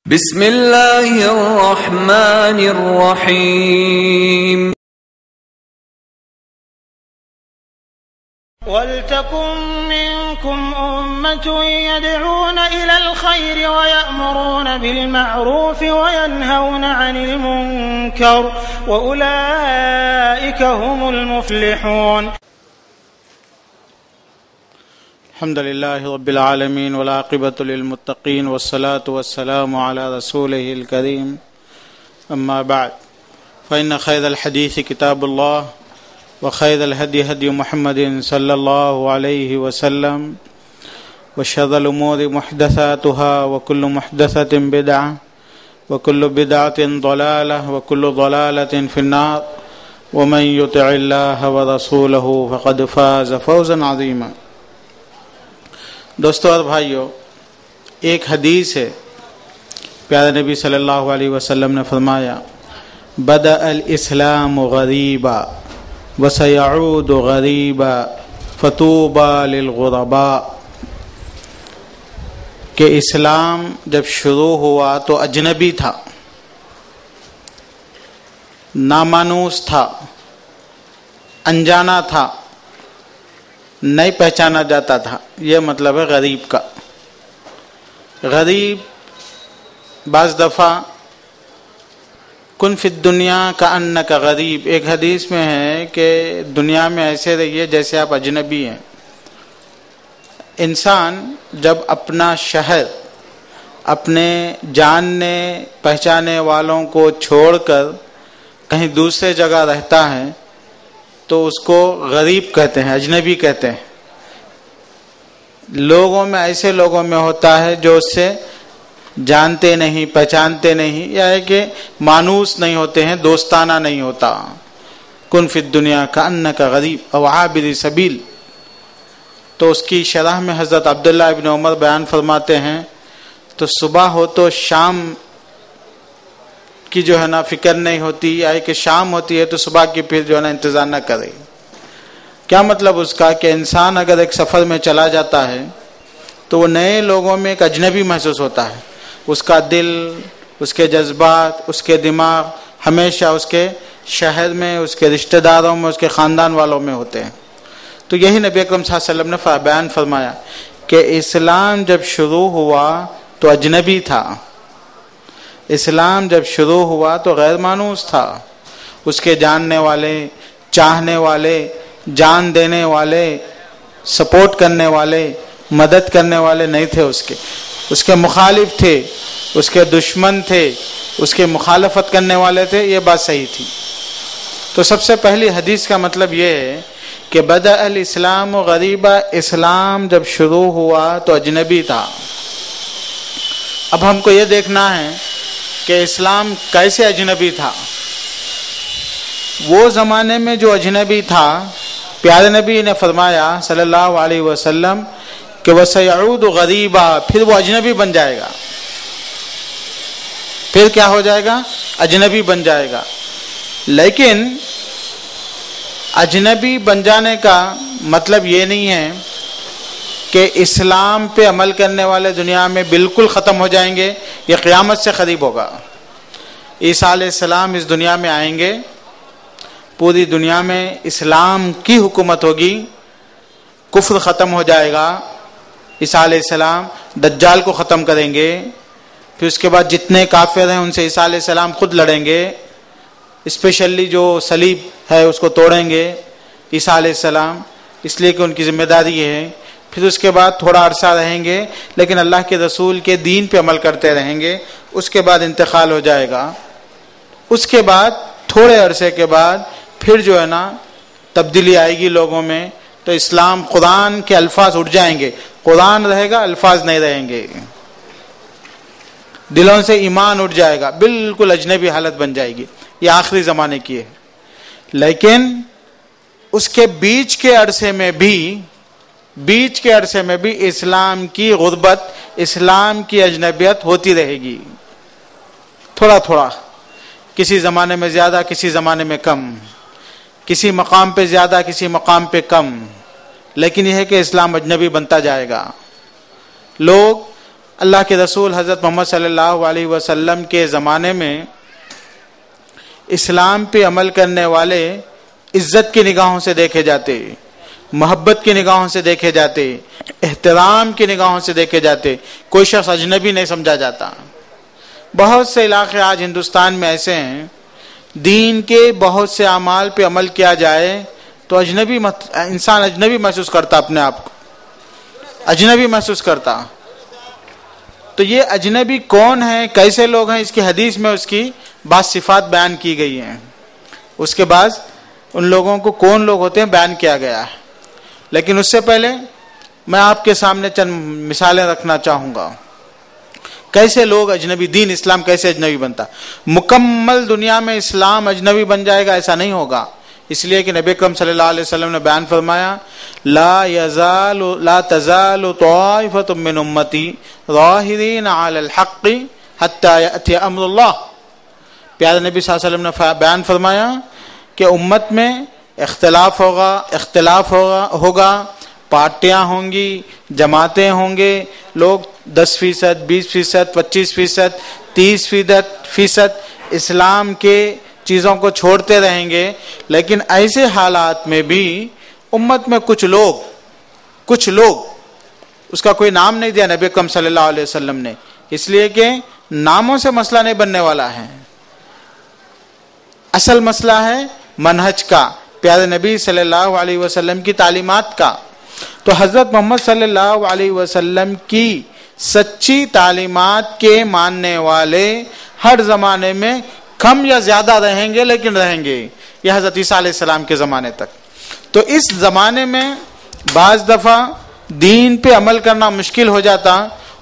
بسم اللہ الرحمن الرحیم وَلْتَكُن مِّنكُمْ أُمَّةٌ يَدْعُونَ إِلَى الْخَيْرِ وَيَأْمُرُونَ بِالْمَعْرُوفِ وَيَنْهَوْنَ عَنِ الْمُنكَرِ وَأُولَئِكَ هُمُ الْمُفْلِحُونَ. الحمد لله رب العالمين والعاقبة للمتقين والصلاة والسلام على رسوله الكريم أما بعد فإن خير الحديث كتاب الله وخير الهدي هدي محمد صلى الله عليه وسلم وشر الأمور محدثاتها وكل محدثة بدعة وكل بدعة ضلالة وكل ضلالة في النار ومن يطع الله ورسوله فقد فاز فوزا عظيما. دوستو اور بھائیو، ایک حدیث ہے، پیارے نبی صلی اللہ علیہ وسلم نے فرمایا بدأ الاسلام غریبا وسيعود غریبا فطوبى للغرباء، کہ اسلام جب شروع ہوا تو اجنبی تھا، نامانوس تھا، انجانا تھا، نہیں پہچانا جاتا تھا. یہ مطلب ہے غریب کا. غریب بعض دفعہ کن فی الدنیا کأنک غریب، ایک حدیث میں ہے کہ دنیا میں ایسے رہیے جیسے آپ اجنبی ہیں. انسان جب اپنا شہر، اپنے جاننے پہچانے والوں کو چھوڑ کر کہیں دوسرے جگہ رہتا ہے تو اس کو غریب کہتے ہیں، اجنبی کہتے ہیں. لوگوں میں ایسے لوگوں میں ہوتا ہے جو اس سے جانتے نہیں، پہچانتے نہیں، یا ہے کہ مانوس نہیں ہوتے ہیں، دوستانہ نہیں ہوتا. کن فی الدنیا کأنک غریب او عابر سبیل. تو اس کی شرح میں حضرت عبداللہ ابن عمر بیان فرماتے ہیں تو صبح ہو تو شام کی جو ہے نا فکر نہیں ہوتی، یا کہ شام ہوتی ہے تو صبح کی پھر جو ہے نا انتظار نہ کرے. کیا مطلب اس کا کہ انسان اگر ایک سفر میں چلا جاتا ہے تو وہ نئے لوگوں میں ایک اجنبی محسوس ہوتا ہے. اس کا دل، اس کے جذبات، اس کے دماغ ہمیشہ اس کے شہر میں، اس کے رشتہ داروں میں، اس کے خاندان والوں میں ہوتے ہیں. تو یہی نبی اکرم صلی اللہ علیہ وسلم نے بیان فرمایا کہ اسلام جب شروع ہوا تو اجنبی تھا. اسلام جب شروع ہوا تو غیر مانوس تھا. اس کے جاننے والے، چاہنے والے، جان دینے والے، سپورٹ کرنے والے، مدد کرنے والے نہیں تھے. اس کے مخالف تھے، اس کے دشمن تھے، اس کے مخالفت کرنے والے تھے. یہ بات صحیح تھی. تو سب سے پہلی حدیث کا مطلب یہ ہے کہ بدأ الاسلام غریبا، اسلام جب شروع ہوا تو اجنبی تھا. اب ہم کو یہ دیکھنا ہے کہ اسلام کیسے اجنبی تھا. وہ زمانے میں جو اجنبی تھا، پیارے نبی نے فرمایا صلی اللہ علیہ وسلم کہ وَسَيَعُودُ غَرِيبًا، پھر وہ اجنبی بن جائے گا. پھر کیا ہو جائے گا؟ اجنبی بن جائے گا. لیکن اجنبی بن جانے کا مطلب یہ نہیں ہے کہ اسلام پہ عمل کرنے والے دنیا میں بالکل ختم ہو جائیں گے. یہ قیامت سے قریب ہوگا. عیسیٰ علیہ السلام اس دنیا میں آئیں گے، پوری دنیا میں اسلام کی حکومت ہوگی، کفر ختم ہو جائے گا. عیسیٰ علیہ السلام دجال کو ختم کریں گے. پھر اس کے بعد جتنے کافر ہیں ان سے عیسیٰ علیہ السلام خود لڑیں گے. اسپیشلی جو صلیب ہے اس کو توڑیں گے عیسیٰ علیہ السلام، اس لیے کہ ان کی ذمہ داری ہے. پھر اس کے بعد تھوڑا عرصہ رہیں گے لیکن اللہ کے رسول کے دین پہ عمل کرتے رہیں گے. اس کے بعد انتقال ہو جائے گا. اس کے بعد تھوڑے عرصے کے بعد پھر جو ہے نا تبدیلی آئے گی لوگوں میں. تو اسلام، قرآن کے الفاظ اٹھ جائیں گے. قرآن رہے گا، الفاظ نہیں رہیں گے. دلوں سے ایمان اٹھ جائے گا، بالکل اجنبی حالت بن جائے گی. یہ آخری زمانے کی ہے. لیکن اس کے بیچ کے عرصے میں بھی اسلام کی غربت، اسلام کی اجنبیت ہوتی رہے گی. تھوڑا تھوڑا، کسی زمانے میں زیادہ، کسی زمانے میں کم، کسی مقام پہ زیادہ، کسی مقام پہ کم. لیکن یہ ہے کہ اسلام اجنبی بنتا جائے گا. لوگ اللہ کے رسول حضرت محمد صلی اللہ علیہ وسلم کے زمانے میں اسلام پہ عمل کرنے والے عزت کی نگاہوں سے دیکھے جاتے، محبت کی نگاہوں سے دیکھے جاتے، احترام کی نگاہوں سے دیکھے جاتے، کوئی شخص اجنبی نہیں سمجھا جاتا۔ بہت سے علاقے آج ہندوستان میں ایسے ہیں، دین کے بہت سے اعمال پہ عمل کیا جائے تو انسان اجنبی محسوس کرتا، اپنے آپ کو اجنبی محسوس کرتا۔ تو یہ اجنبی کون ہے، کیسے لوگ ہیں، اس کی حدیث میں اس کی بعض صفات بیان کی گئی ہیں، اس کے بعد ان لوگوں کو کون لوگ ہوتے ہیں بیان کیا گیا ہے۔ لیکن اس سے پہلے میں آپ کے سامنے چند مثالیں رکھنا چاہوں گا، کیسے لوگ اجنبی، دین اسلام کیسے اجنبی بنتا۔ مکمل دنیا میں اسلام اجنبی بن جائے گا ایسا نہیں ہوگا، اس لیے کہ نبی اکرم صلی اللہ علیہ وسلم نے بیان فرمایا لا تزال طائفۃ من امتی ظاہرین علی الحق حتی یأتی امر اللہ۔ پیارے نبی صلی اللہ علیہ وسلم نے بیان فرمایا کہ امت میں اختلاف ہوگا، پارٹیاں ہوں گی، جماعتیں ہوں گے، لوگ 10%، 20%، 25%، 30% اسلام کے چیزوں کو چھوڑتے رہیں گے۔ لیکن ایسے حالات میں بھی امت میں کچھ لوگ اس کا کوئی نام نہیں دیا نبی اکرم صلی اللہ علیہ وسلم نے، اس لیے کہ ناموں سے مسئلہ نہیں بننے والا ہے، اصل مسئلہ ہے منہج کا، پیارے نبی صلی اللہ علیہ وسلم کی تعلیمات کا۔ تو حضرت محمد صلی اللہ علیہ وسلم کی سچی تعلیمات کے ماننے والے ہر زمانے میں کم یا زیادہ رہیں گے، لیکن رہیں گے، یہ حضرت عیسیٰ علیہ السلام کے زمانے تک۔ تو اس زمانے میں بعض دفعہ دین پہ عمل کرنا مشکل ہو جاتا،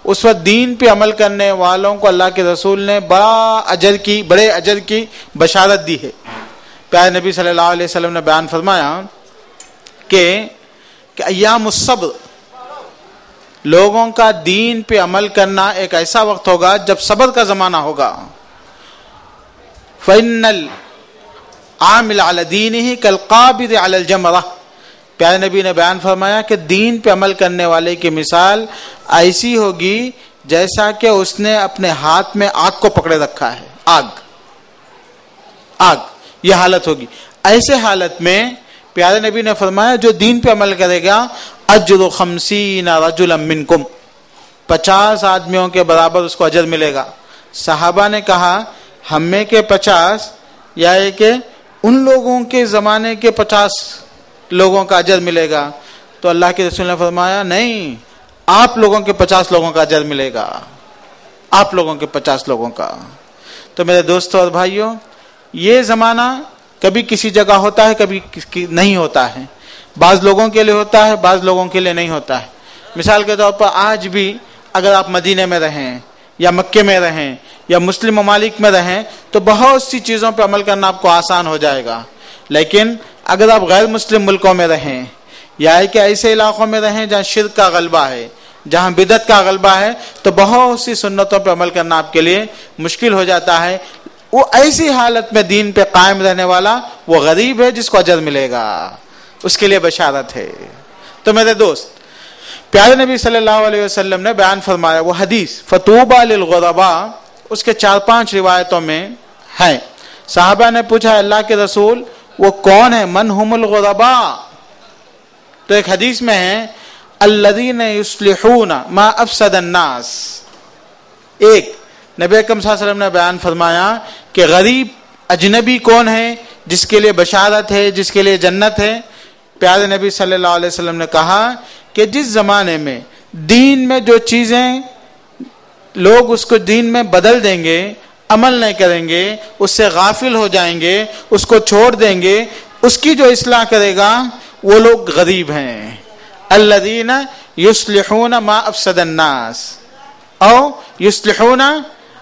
اس وقت دین پہ عمل کرنے والوں کو اللہ کے رسول نے بڑے اجر کی بشارت دی ہے۔ پیارے نبی صلی اللہ علیہ وسلم نے بیان فرمایا کہ ایام الصبر، لوگوں کا دین پہ عمل کرنا ایک ایسا وقت ہوگا جب صبر کا زمانہ ہوگا۔ فَإِنَّ الْعَامِلَ عَلَى دِينِهِ كَالْقَابِضِ عَلَى الْجَمْرَةِ۔ پیارے نبی نے بیان فرمایا کہ دین پہ عمل کرنے والے کی مثال ایسی ہوگی جیسا کہ اس نے اپنے ہاتھ میں آگ کو پکڑے رکھا ہے، آگ، یہ حالت ہوگی۔ ایسے حالت میں پیارے نبی نے فرمایا جو دین پہ عمل کرے گا اجر 50 رجلا منکم، 50 آدمیوں کے برابر اس کو اجر ملے گا۔ صحابہ نے کہا ہم میں کے 50 یا کہ ان لوگوں کے زمانے کے 50 لوگوں کا اجر ملے گا؟ تو اللہ کے رسول نے فرمایا نہیں، آپ لوگوں کے 50 لوگوں کا اجر ملے گا، آپ لوگوں کے 50 لوگوں کا۔ تو میرے دوستوں اور بھائیوں، یہ زمانہ کبھی کسی جگہ ہوتا ہے، کبھی نہیں ہوتا ہے، بعض لوگوں کے لیے ہوتا ہے، بعض لوگوں کے لیے نہیں ہوتا ہے۔ مثال کے طور پر آج بھی اگر آپ مدینے میں رہیں یا مکے میں رہیں یا مسلم ممالک میں رہیں تو بہت سی چیزوں پہ عمل کرنا آپ کو آسان ہو جائے گا، لیکن اگر آپ غیر مسلم ملکوں میں رہیں یا کہ ایسے علاقوں میں رہیں جہاں شرک کا غلبہ ہے، جہاں بدعت کا غلبہ ہے، تو بہت سی سنتوں پہ عمل کرنا آپ کے لیے مشکل ہو جاتا ہے۔ وہ ایسی حالت میں دین پہ قائم رہنے والا وہ غریب ہے جس کو اجر ملے گا، اس کے لیے بشارت ہے۔ تو میرے دوست، پیارے نبی صلی اللہ علیہ وسلم نے بیان فرمایا وہ حدیث فطوبى للغرباء، اس کے 4-5 روایتوں میں ہیں۔ صحابہ نے پوچھا اللہ کے رسول وہ کون ہے؟ من هم الغرباء؟ تو ایک حدیث میں ہے الذين يصلحون ما افسد الناس۔ ایک نبی اکرم صلی اللہ علیہ وسلم نے بیان فرمایا کہ غریب اجنبی کون ہے جس کے لیے بشارت ہے، جس کے لیے جنت ہے؟ پیارے نبی صلی اللہ علیہ وسلم نے کہا کہ جس زمانے میں دین میں جو چیزیں لوگ اس کو دین میں بدل دیں گے، عمل نہیں کریں گے، اس سے غافل ہو جائیں گے، اس کو چھوڑ دیں گے، اس کی جو اصلاح کرے گا وہ لوگ غریب ہیں۔ الذین یصلحون ما افسد الناس او یصلحون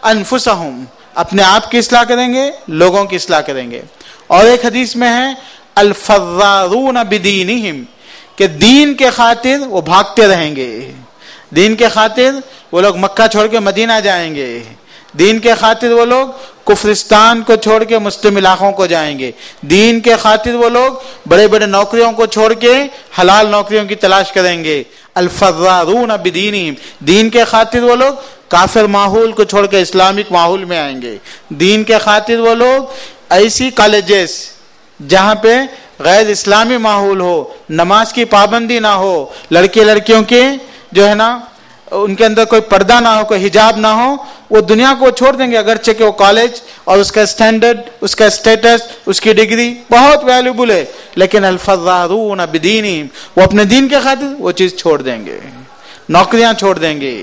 انفسهم، اپنے آپ کی اصلاح کریں گے، لوگوں کی اصلاح کریں گے۔ اور ایک حدیث میں ہے الفرارون بدینہم، کہ دین کے خاطر وہ بھاگتے رہیں گے، دین کے خاطر وہ لوگ مکہ چھوڑ کے مدینہ جائیں گے، دین کے خاطر وہ لوگ کفرستان کو چھوڑ کے مسلم علاقوں کو جائیں گے، دین کے خاطر وہ لوگ بڑے بڑے نوکریوں کو چھوڑ کے حلال نوکریوں کی تلاش کریں گے، الفرارون بدینہم، دین کے خاطر وہ لوگ کافر ماحول کو چھوڑ کے اسلامک ماحول میں آئیں گے. دین کے خاطر وہ لوگ ایسی کالجز جہاں پہ غیر اسلامی ماحول ہو، نماز کی پابندی نہ ہو، لڑکے لڑکیوں کے جو ہے نا ان کے اندر کوئی پردہ نہ ہو، کوئی حجاب نہ ہو، وہ دنیا کو چھوڑ دیں گے، اگرچہ کہ وہ کالج اور اس کا اسٹینڈرڈ، اس کا اسٹیٹس، اس کی ڈگری بہت ویلیبل ہے، لیکن الفرارون بدینہم، وہ اپنے دین کے خاطر وہ چیز چھوڑ دیں گے، نوکریاں چھوڑ دیں گے،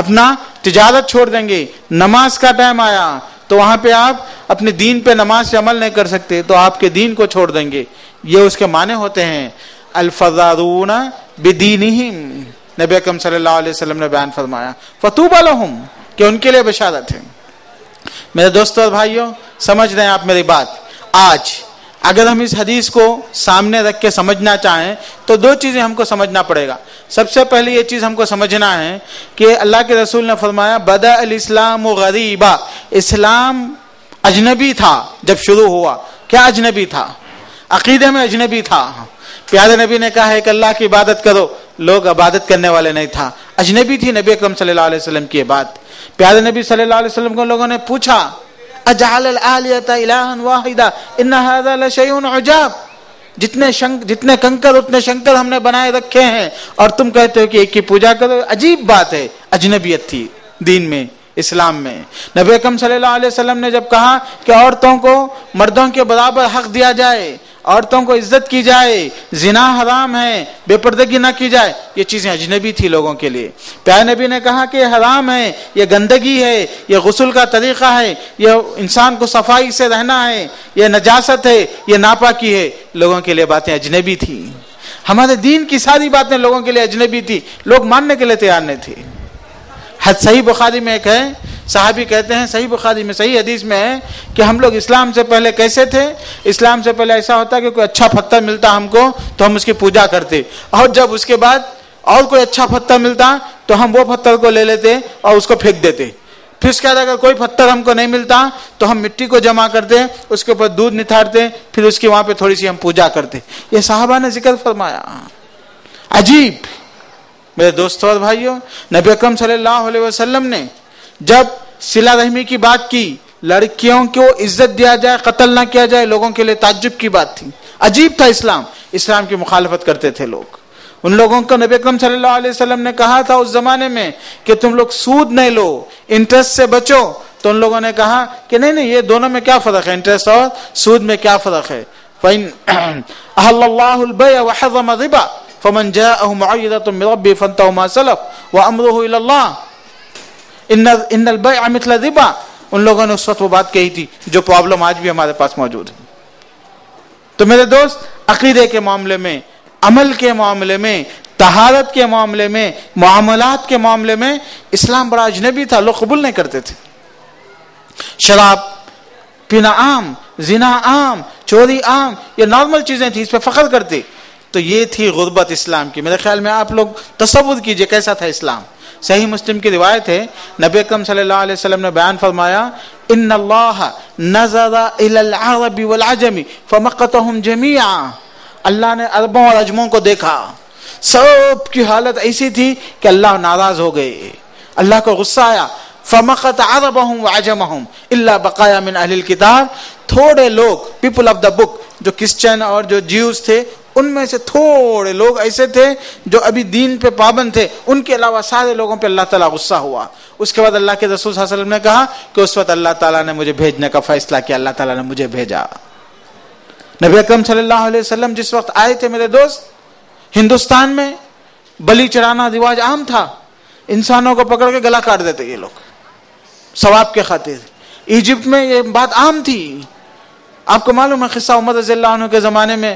اپنا تجارت چھوڑ دیں گے. نماز کا ٹائم آیا تو وہاں پہ آپ اپنے دین پہ نماز سے عمل نہیں کر سکتے تو آپ کے دین کو چھوڑ دیں گے. یہ اس کے معنی ہوتے ہیں الفرارون بدینہم. نبی اکرم صلی اللہ علیہ وسلم نے بیان فرمایا فطوبی لہم، کہ ان کے لیے بشارت ہے. میرے دوستوں اور بھائیوں، سمجھ رہے ہیں آپ میری بات؟ آج اگر ہم اس حدیث کو سامنے رکھ کے سمجھنا چاہیں تو دو چیزیں ہم کو سمجھنا پڑے گا. سب سے پہلے یہ چیز ہم کو سمجھنا ہے کہ اللہ کے رسول نے فرمایا بدأ الاسلام غریبا، اسلام اجنبی تھا جب شروع ہوا. کیا اجنبی تھا؟ عقیدے میں اجنبی تھا. پیارے نبی نے کہا ہے کہ اللہ کی عبادت کرو، لوگ عبادت کرنے والے نہیں تھا، اجنبی تھی نبی اکرم صلی اللہ علیہ وسلم کی بات. پیارے نبی صلی اللہ علیہ وسلم کو لوگوں نے پوچھا اجعل الآلیۃ الہا واحدا ان ھذا لشیء عجاب، جتنے کنکر اتنے شنکر ہم نے بنائے رکھے ہیں اور تم کہتے ہو کہ ایک کی پوجا کرو. عجیب بات ہے، اجنبیت تھی دین میں، اسلام میں. نبی اکرم صلی اللہ علیہ وسلم نے جب کہا کہ عورتوں کو مردوں کے برابر حق دیا جائے، عورتوں کو عزت کی جائے، زنا حرام ہے، بے پردگی نہ کی جائے، یہ چیزیں اجنبی تھی لوگوں کے لیے. پیارے نبی نے کہا کہ یہ حرام ہے، یہ گندگی ہے، یہ غسل کا طریقہ ہے، یہ انسان کو صفائی سے رہنا ہے، یہ نجاست ہے، یہ ناپاکی ہے. لوگوں کے لیے باتیں اجنبی تھی. ہمارے دین کی ساری باتیں لوگوں کے لیے اجنبی تھی، لوگ ماننے کے لیے تیار نہیں تھے. صحیح بخاری میں ایک ہے، صحابی کہتے ہیں، صحیح بخاری میں صحیح حدیث میں ہے کہ ہم لوگ اسلام سے پہلے کیسے تھے؟ اسلام سے پہلے ایسا ہوتا کہ کوئی اچھا پتھر ملتا ہم کو تو ہم اس کی پوجا کرتے، اور جب اس کے بعد اور کوئی اچھا پتھر ملتا تو ہم وہ پتھر کو لے لیتے اور اس کو پھینک دیتے. پھر اس کے بعد اگر کوئی پتھر ہم کو نہیں ملتا تو ہم مٹی کو جمع کرتے، اس کے اوپر دودھ نتھارتے، پھر اس کی وہاں پہ تھوڑی سی ہم پوجا کرتے. یہ صحابہ نے ذکر فرمایا. عجیب. میرے دوستوں اور بھائیوں، نبی اکرم صلی اللہ علیہ وسلم نے جب صلہ رحمی کی بات کی، لڑکیوں کو عزت دیا جائے، قتل نہ کیا جائے، لوگوں کے لیے تعجب کی بات تھی. عجیب تھا اسلام. اسلام کی مخالفت کرتے تھے لوگ. ان لوگوں کو نبی اکرم صلی اللہ علیہ وسلم نے کہا تھا اس زمانے میں کہ تم لوگ سود نہیں لو، انٹرسٹ سے بچو. تو ان لوگوں نے کہا کہ نہیں نہیں، یہ دونوں میں کیا فرق ہے، انٹرسٹ اور سود میں کیا فرق ہے؟ فَإِنْ أَحَلَّ اللَّهُ الْبَيْعَ وَحَرَّمَ الرِّبَا فمن جاءه موعظة من ربه فانتهى ما سلف وامره الى الله ان البيع مثل الربا. ان لوگوں نے اس وقت وہ بات کہی تھی جو پرابلم آج بھی ہمارے پاس موجود ہے. تو میرے دوست، عقیدے کے معاملے میں، عمل کے معاملے میں، طہارت کے معاملے میں، معاملات کے معاملے میں اسلام بڑا اجنبی تھا، لوگ قبول نہیں کرتے تھے. شراب پینا عام، زنا عام، چوری عام، یہ نارمل چیزیں تھیں، اس پہ فخر کرتے. تو یہ تھی غربت اسلام کی. میرے خیال میں آپ لوگ تصور کیجئے کیسا تھا اسلام. صحیح مسلم کی روایت ہے، نبی اکرم صلی اللہ علیہ وسلم نے بیان فرمایا ان اللہ نظر الی العرب والعجم فمقتهم جميعا. اللہ نے عربوں اور عجموں کو دیکھا، سب کی حالت ایسی تھی کہ اللہ ناراض ہو گئے، اللہ کو غصہ آیا. فمقت عربهم وعجمهم الا بقایا من اہل الکتاب. تھوڑے لوگ، پیپل آف دا بک، جو کرسچن اور جو جیوز تھے، ان میں سے تھوڑے لوگ ایسے تھے جو ابھی دین پہ پابند تھے، ان کے علاوہ سارے لوگوں پہ اللہ تعالیٰ غصہ ہوا. اس کے بعد اللہ کے رسول صلی اللہ علیہ وسلم نے کہا کہ اس وقت اللہ تعالیٰ نے مجھے بھیجنے کا فیصلہ کیا، اللہ تعالیٰ نے مجھے بھیجا. نبی اکرم صلی اللہ علیہ وسلم جس وقت آئے تھے میرے دوست، ہندوستان میں بلی چڑھانا رواج عام تھا. انسانوں کو پکڑ کے گلا کاٹ دیتے یہ لوگ ثواب کے خاطر. ایجپٹ میں یہ بات عام تھی. آپ کو معلوم ہے قصہ عمر رضی اللہ عنہ کے زمانے میں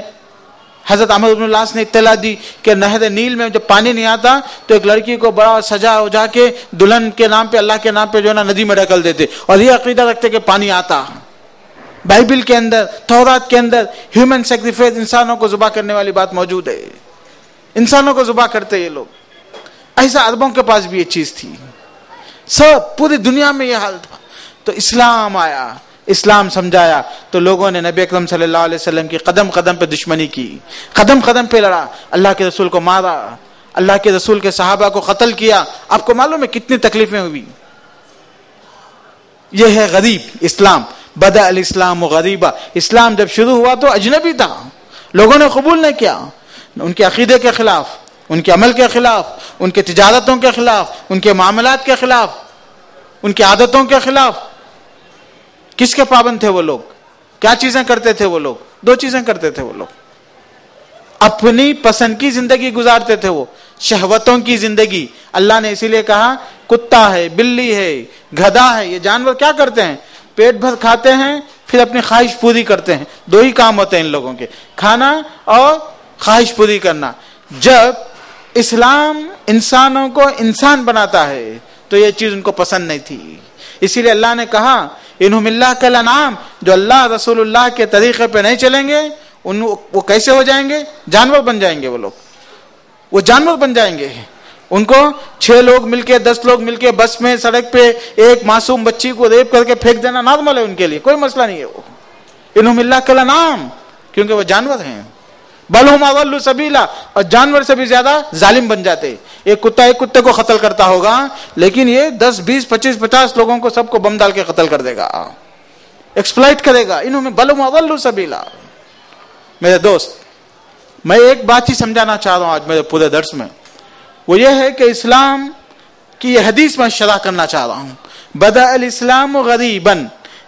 حضرت عمرو بن العاص نے اطلاع دی کہ نہر نیل میں جب پانی نہیں آتا تو ایک لڑکی کو بڑا سجا اجا کے دلہن کے نام پہ، اللہ کے نام پہ جو ہے نا ندی میں ڈھکل دیتے، اور یہ عقیدہ رکھتے کہ پانی آتا. بائبل کے اندر، تورات کے اندر ہیومن سیکریفائس، انسانوں کو ذبح کرنے والی بات موجود ہے. انسانوں کو ذبح کرتے یہ لوگ. ایسا عربوں کے پاس بھی یہ چیز تھی. سب پوری دنیا میں یہ حال تھا. تو اسلام آیا، اسلام سمجھایا تو لوگوں نے نبی اکرم صلی اللہ علیہ وسلم کی قدم قدم پہ دشمنی کی، قدم قدم پہ لڑا، اللہ کے رسول کو مارا، اللہ کے رسول کے صحابہ کو قتل کیا. آپ کو معلوم ہے کتنی تکلیفیں ہوئی. یہ ہے غریب اسلام. بدأ الاسلام غریبا. اسلام جب شروع ہوا تو اجنبی تھا, لوگوں نے قبول نہیں کیا. ان کے عقیدے کے خلاف, ان کے عمل کے خلاف, ان کے تجارتوں کے خلاف, ان کے معاملات کے خلاف, ان کی عادتوں کے خلاف. کس کے پابند تھے وہ لوگ؟ کیا چیزیں کرتے تھے وہ لوگ؟ 2 چیزیں کرتے تھے وہ لوگ. اپنی پسند کی زندگی گزارتے تھے, وہ شہوتوں کی زندگی. اللہ نے اسی لیے کہا کتا ہے, بلی ہے, گدھا ہے, یہ جانور کیا کرتے ہیں؟ پیٹ بھر کھاتے ہیں, پھر اپنی خواہش پوری کرتے ہیں. 2 ہی کام ہوتے ہیں ان لوگوں کے, کھانا اور خواہش پوری کرنا. جب اسلام انسانوں کو انسان بناتا ہے تو یہ چیز ان کو پسند نہیں تھی. اسی لیے اللہ نے کہا انہم اللہ کالانعام, جو اللہ رسول اللہ کے طریقے پہ نہیں چلیں گے وہ کیسے ہو جائیں گے؟ جانور بن جائیں گے. وہ جانور بن جائیں گے. ان کو 6 لوگ مل کے 10 لوگ مل کے بس میں سڑک پہ ایک معصوم بچی کو ریپ کر کے پھینک دینا نارمل ہے ان کے لیے, کوئی مسئلہ نہیں ہے. وہ انہم اللہ کالانعام, کیونکہ وہ جانور ہیں. بل ہم اضل سبیلا, اور جانور سے بھی زیادہ ظالم بن جاتے. ایک کتا ایک کتے کو قتل کرتا ہوگا, لیکن یہ 10 20 25 50 لوگوں کو سب کو بم ڈال کے قتل کر دے گا, ایکسپلائٹ کرے گا. انہوں بل ہم اضل سبیلا. میرے دوست, میں ایک بات ہی سمجھانا چاہ رہا ہوں آج میرے پورے درس میں, وہ یہ ہے کہ اسلام کی یہ حدیث میں شرح کرنا چاہ رہا ہوں. بدأ الاسلام غریبا.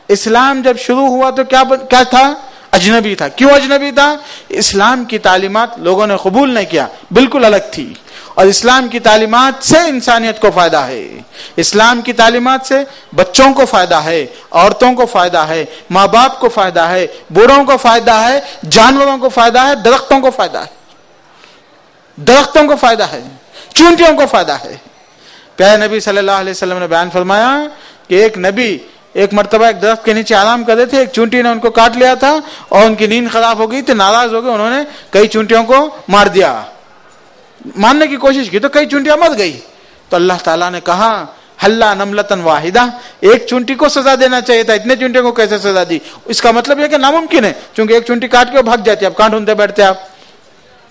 اسلام جب شروع ہوا تو کیا تھا؟ اجنبی تھا. کیوں اجنبی تھا؟ اسلام کی تعلیمات لوگوں نے قبول نہیں کیا, بالکل الگ تھی. اور اسلام کی تعلیمات سے انسانیت کو فائدہ ہے. اسلام کی تعلیمات سے بچوں کو فائدہ ہے, عورتوں کو فائدہ ہے, ماں باپ کو فائدہ ہے, بوڑھوں کو فائدہ ہے, جانوروں کو فائدہ ہے, درختوں کو فائدہ ہے, درختوں کو فائدہ ہے, چونٹیوں کو فائدہ ہے. پیارے نبی صلی اللہ علیہ وسلم نے بیان فرمایا کہ ایک نبی ایک مرتبہ ایک درخت کے نیچے آرام کر رہے تھے, ایک چونٹی نے ان کو کاٹ لیا تھا اور ان کی نیند خراب ہو گئی تھی, ناراض ہو گئے, انہوں نے کئی چونٹیوں کو مار دیا. مارنے کی کوشش کی تو کئی چونٹیاں مر گئی. تو اللہ تعالیٰ نے کہا حلا نملتن واحدہ, ایک چونٹی کو سزا دینا چاہیے تھا, اتنے چونٹیوں کو کیسے سزا دی؟ اس کا مطلب یہ کہ ناممکن ہے, چونکہ ایک چونٹی کاٹ کے وہ بھاگ جاتی ہے, اب کہاں ڈھونڈتے بیٹھتے آپ,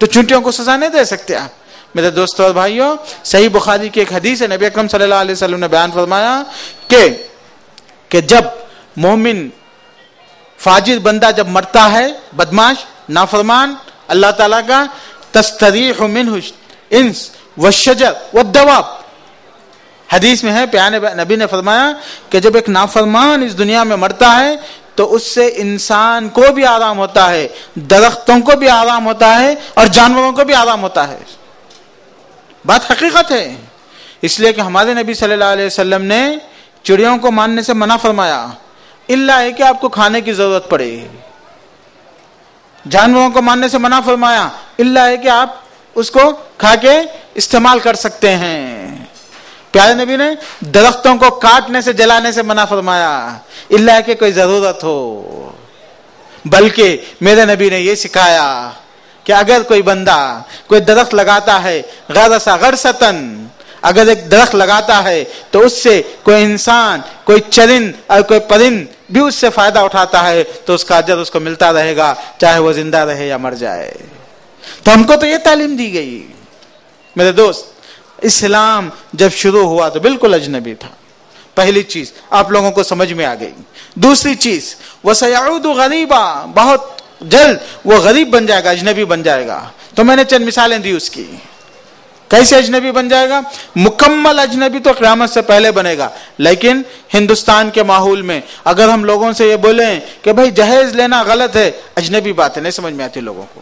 تو چونٹیوں کو سزا نہیں دے سکتے آپ. میرے دوستوں اور بھائیوں, صحیح بخاری کی ایک حدیث ہے, نبی اکرم صلی اللہ علیہ وسلم نے بیان فرمایا کہ جب مومن فاجر بندہ جب مرتا ہے, بدماش نافرمان اللہ تعالیٰ کا, تستریح منہ انس والشجر والدواب. حدیث میں ہے, پیارے نبی نے فرمایا کہ جب ایک نافرمان اس دنیا میں مرتا ہے تو اس سے انسان کو بھی آرام ہوتا ہے, درختوں کو بھی آرام ہوتا ہے, اور جانوروں کو بھی آرام ہوتا ہے. بات حقیقت ہے. اس لیے کہ ہمارے نبی صلی اللہ علیہ وسلم نے چڑیوں کو ماننے سے منع فرمایا, اللہ ہے کہ آپ کو کھانے کی ضرورت پڑے. جانوروں کو ماننے سے منع فرمایا, اللہ ہے کہ آپ اس کو کھا کے استعمال کر سکتے ہیں. پیارے نبی نے درختوں کو کاٹنے سے جلانے سے منع فرمایا, اللہ ہے کہ کوئی ضرورت ہو. بلکہ میرے نبی نے یہ سکھایا کہ اگر کوئی بندہ کوئی درخت لگاتا ہے, غرس غرستن, اگر ایک درخت لگاتا ہے تو اس سے کوئی انسان, کوئی چرند اور کوئی پرند بھی اس سے فائدہ اٹھاتا ہے تو اس کا اجر اس کو ملتا رہے گا, چاہے وہ زندہ رہے یا مر جائے. تو ہم کو تو یہ تعلیم دی گئی. میرے دوست, اسلام جب شروع ہوا تو بالکل اجنبی تھا. پہلی چیز آپ لوگوں کو سمجھ میں آ گئی. دوسری چیز, وَسَيَعُودُ غَرِيبًا, بہت جلد وہ غریب بن جائے گا, اجنبی بن جائے گا. تو میں نے چند مثالیں دی اس کی. کیسے اجنبی بن جائے گا؟ مکمل اجنبی تو قیامت سے پہلے بنے گا, لیکن ہندوستان کے ماحول میں اگر ہم لوگوں سے یہ بولیں کہ بھائی جہیز لینا غلط ہے, اجنبی بات ہے, نہیں سمجھ میں آتی لوگوں کو.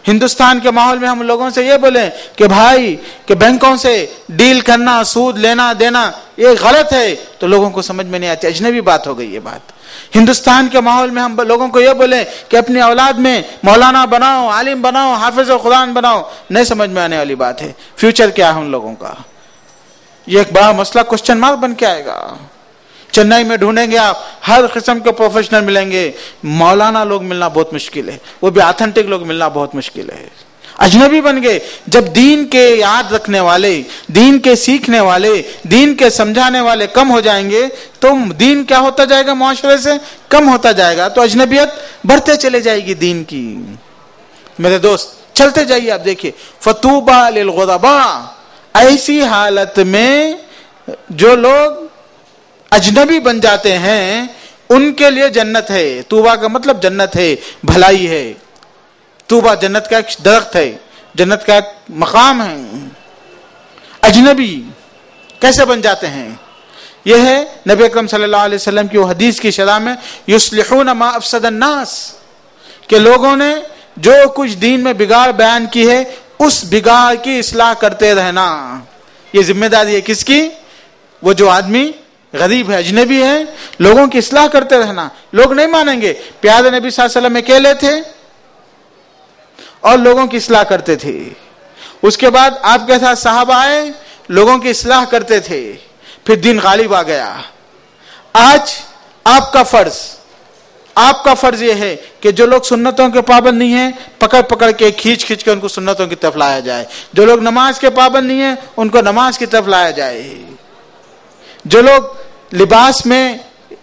ہندوستان کے ماحول میں ہم لوگوں سے یہ بولیں کہ بھائی کہ بینکوں سے ڈیل کرنا, سود لینا دینا یہ غلط ہے, تو لوگوں کو سمجھ میں نہیں آتی, اجنبی بات ہو گئی یہ بات. ہندوستان کے ماحول میں ہم لوگوں کو یہ بولیں کہ اپنی اولاد میں مولانا بناؤ, عالم بناؤ, حافظ قرآن بناؤ, نہیں سمجھ میں آنے والی بات ہے. فیوچر کیا ہے ان لوگوں کا, یہ ایک بڑا مسئلہ کوسچن مارک بن کے آئے گا. چنئی میں ڈھونڈیں گے آپ, ہر قسم کے پروفیشنل ملیں گے, مولانا لوگ ملنا بہت مشکل ہے, وہ بھی آتھنٹک لوگ ملنا بہت مشکل ہے. اجنبی بن گئے. جب دین کے یاد رکھنے والے, دین کے سیکھنے والے, دین کے سمجھانے والے کم ہو جائیں گے تو دین کیا ہوتا جائے گا, معاشرے سے کم ہوتا جائے گا, تو اجنبیت بڑھتے چلے جائے گی دین کی. میرے دوست, چلتے جائیے آپ دیکھیے فطوبى للغرباء، ایسی حالت میں جو لوگ اجنبی بن جاتے ہیں ان کے لیے جنت ہے. طوبہ کا مطلب جنت ہے، بھلائی ہے. طوبہ جنت کا ایک درخت ہے، جنت کا ایک مقام ہے. اجنبی کیسے بن جاتے ہیں؟ یہ ہے نبی اکرم صلی اللہ علیہ وسلم کی وہ حدیث کی شرح میں یصلحون ما افسد الناس، کہ لوگوں نے جو کچھ دین میں بگاڑ بیان کی ہے اس بگاڑ کی اصلاح کرتے رہنا. یہ ذمہ داری ہے کس کی؟ وہ جو آدمی غریب ہے، اجنبی ہے، لوگوں کی اصلاح کرتے رہنا. لوگ نہیں مانیں گے. پیارے نبی صلی اللہ علیہ وسلم اکیلے تھے اور لوگوں کی اصلاح کرتے تھے. اس کے بعد آپ کے ساتھ صحابہ آئے، لوگوں کی اصلاح کرتے تھے، پھر دین غالب آ گیا. آج آپ کا فرض یہ ہے کہ جو لوگ سنتوں کے پابند نہیں ہیں پکڑ پکڑ کے کھینچ کے ان کو سنتوں کی طرف لایا جائے. جو لوگ نماز کے پابند نہیں ہیں ان کو نماز کی طرف لایا جائے. جو لوگ لباس میں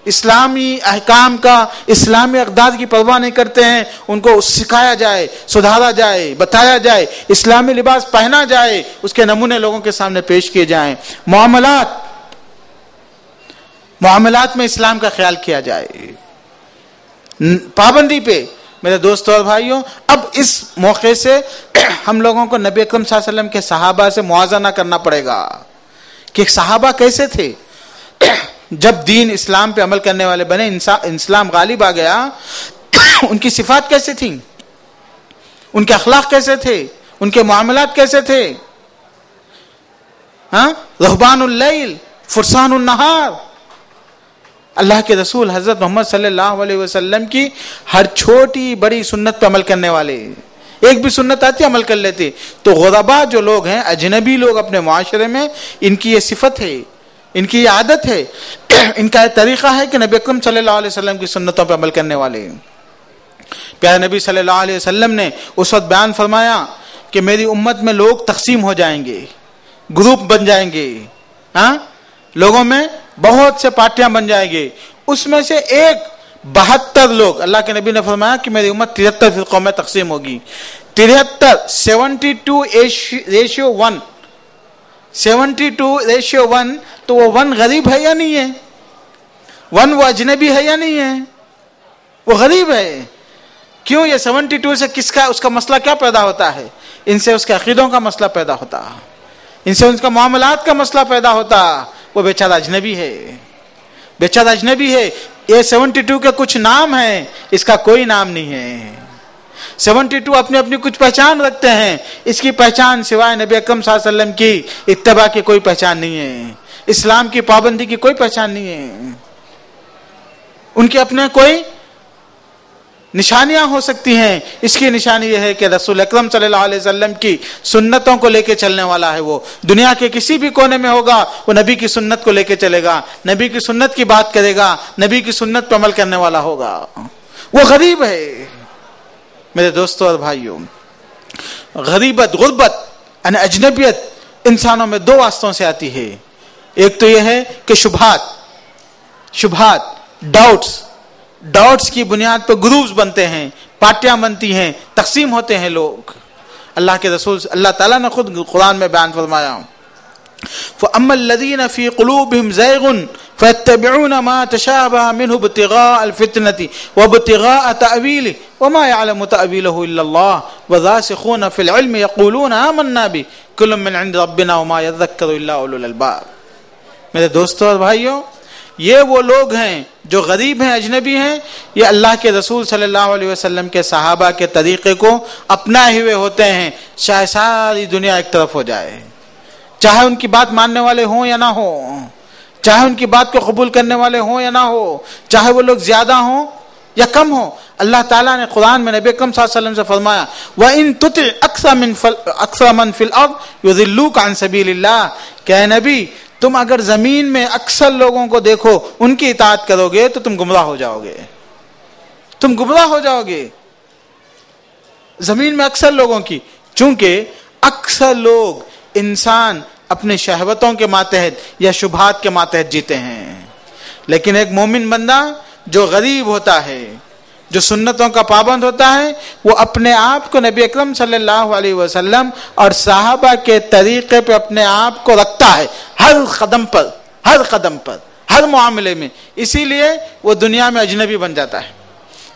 اسلامی احکام کا، اسلامی اقدار کی پرواہ نہیں کرتے ہیں ان کو سکھایا جائے، سدھارا جائے، بتایا جائے، اسلامی لباس پہنا جائے، اس کے نمونے لوگوں کے سامنے پیش کیے جائیں. معاملات میں اسلام کا خیال کیا جائے، پابندی پہ. میرے دوستوں اور بھائیوں، اب اس موقع سے ہم لوگوں کو نبی اکرم صلی اللہ علیہ وسلم کے صحابہ سے موازنہ کرنا پڑے گا کہ صحابہ کیسے تھے. جب دین اسلام پہ عمل کرنے والے بنے، اسلام غالب آ گیا، ان کی صفات کیسے تھیں، ان کے اخلاق کیسے تھے، ان کے معاملات کیسے تھے. رہبان اللیل فرسان النہار. اللہ کے رسول حضرت محمد صلی اللہ علیہ وسلم کی ہر چھوٹی بڑی سنت پہ عمل کرنے والے، ایک بھی سنت آتی عمل کر لیتے. تو غربا جو لوگ ہیں، اجنبی لوگ اپنے معاشرے میں، ان کی یہ صفت ہے، ان کی یہ عادت ہے، ان کا یہ طریقہ ہے کہ نبی اکرم صلی اللہ علیہ وسلم کی سنتوں پہ عمل کرنے والے. پیارے نبی صلی اللہ علیہ وسلم نے اس وقت بیان فرمایا کہ میری امت میں لوگ تقسیم ہو جائیں گے، گروپ بن جائیں گے، لوگوں میں بہت سے پارٹیاں بن جائیں گے. اس میں سے 72 لوگ، اللہ کے نبی نے فرمایا کہ میری امت 73 فرقوں میں تقسیم ہوگی. 72 72:1 تو وہ 1 غریب ہے یا نہیں ہے؟ 1 وہ اجنبی ہے یا نہیں ہے؟ وہ غریب ہے. کیوں؟ یہ 72 سے اس کا مسئلہ کیا پیدا ہوتا ہے؟ ان سے اس کے عقیدوں کا مسئلہ پیدا ہوتا، ان سے اس کا معاملات کا مسئلہ پیدا ہوتا. وہ بیچارہ اجنبی ہے، بیچارہ اجنبی ہے. یہ 72 کے کچھ نام ہیں، اس کا کوئی نام نہیں ہے. 72 اپنی اپنی کچھ پہچان رکھتے ہیں، اس کی پہچان سوائے نبی اکرم صلی اللہ علیہ وسلم کی اتباع کی کوئی پہچان نہیں ہے، اسلام کی پابندی کی کوئی پہچان نہیں ہے. ان کے اپنے کوئی نشانیاں ہو سکتی ہیں. اس کی نشانی یہ ہے کہ رسول اکرم صلی اللہ علیہ وسلم کی سنتوں کو لے کے چلنے والا ہے. وہ دنیا کے کسی بھی کونے میں ہوگا، وہ نبی کی سنت کو لے کے چلے گا، نبی کی سنت کی بات کرے گا، نبی کی سنت پہ عمل کرنے والا ہوگا. وہ غریب ہے. میرے دوستوں اور بھائیوں، غربت یعنی اجنبیت انسانوں میں 2 واسطوں سے آتی ہے. ایک تو یہ ہے کہ شبہات ڈاؤٹس کی بنیاد پر گروپس بنتے ہیں، پارٹیاں بنتی ہیں، تقسیم ہوتے ہیں لوگ. اللہ کے رسول اللہ تعالیٰ نے خود قرآن میں بیان فرمایا فَأَمَّا الَّذِينَ فِي قُلُوبِهِمْ زَيْغٌ فَيَتَّبِعُونَ مَا تَشَابَهَ مِنْهُ ابْتِغَاءَ الْفِتْنَةِ وَابْتِغَاءَ تَأْوِيلِهِ وَمَا يَعْلَمُ تَأْوِيلَهُ إِلَّا اللَّهُ وَالرَّاسِخُونَ فِي الْعِلْمِ يَقُولُونَ آمَنَّا بِهِ كُلٌّ مِّنْ عِندِ رَبِّنَا وَمَا يَذَّكَّرُ إِلَّا أُولُو الْأَلْبَابِ. میرے دوستو اور بھائیوں، یہ وہ لوگ ہیں جو غریب ہیں، اجنبی ہیں. یہ اللہ کے رسول صلی اللہ علیہ وسلم کے صحابہ کے طریقے کو اپنائے ہوئے ہوتے ہیں، چاہے ساری دنیا ایک طرف ہو جائے، چاہے ان کی بات ماننے والے ہوں یا نہ ہوں، چاہے ان کی بات کو قبول کرنے والے ہوں یا نہ ہو، چاہے وہ لوگ زیادہ ہوں یا کم ہوں. اللہ تعالیٰ نے قرآن میں نبی اکرم صلی اللہ علیہ وسلم سے فرمایا وَإِن تُطِعْ أَكْثَرَ مَنْ فِي الْأَرْضِ يُضِلُّوكَ عَنْ سَبِيلِ اللَّهِ. کہ اے نبی، تم اگر زمین میں اکثر لوگوں کو دیکھو، ان کی اطاعت کرو گے تو تم گمراہ ہو جاؤ گے. تم گمراہ ہو جاؤ گے. زمین میں اکثر لوگوں کی، چونکہ اکثر لوگ انسان اپنے شہوتوں کے ماتحت یا شبہات کے ماتحت جیتے ہیں. لیکن ایک مومن بندہ جو غریب ہوتا ہے، جو سنتوں کا پابند ہوتا ہے وہ اپنے آپ کو نبی اکرم صلی اللہ علیہ وسلم اور صحابہ کے طریقے پہ اپنے آپ کو رکھتا ہے ہر قدم پر، ہر قدم پر، ہر معاملے میں. اسی لیے وہ دنیا میں اجنبی بن جاتا ہے،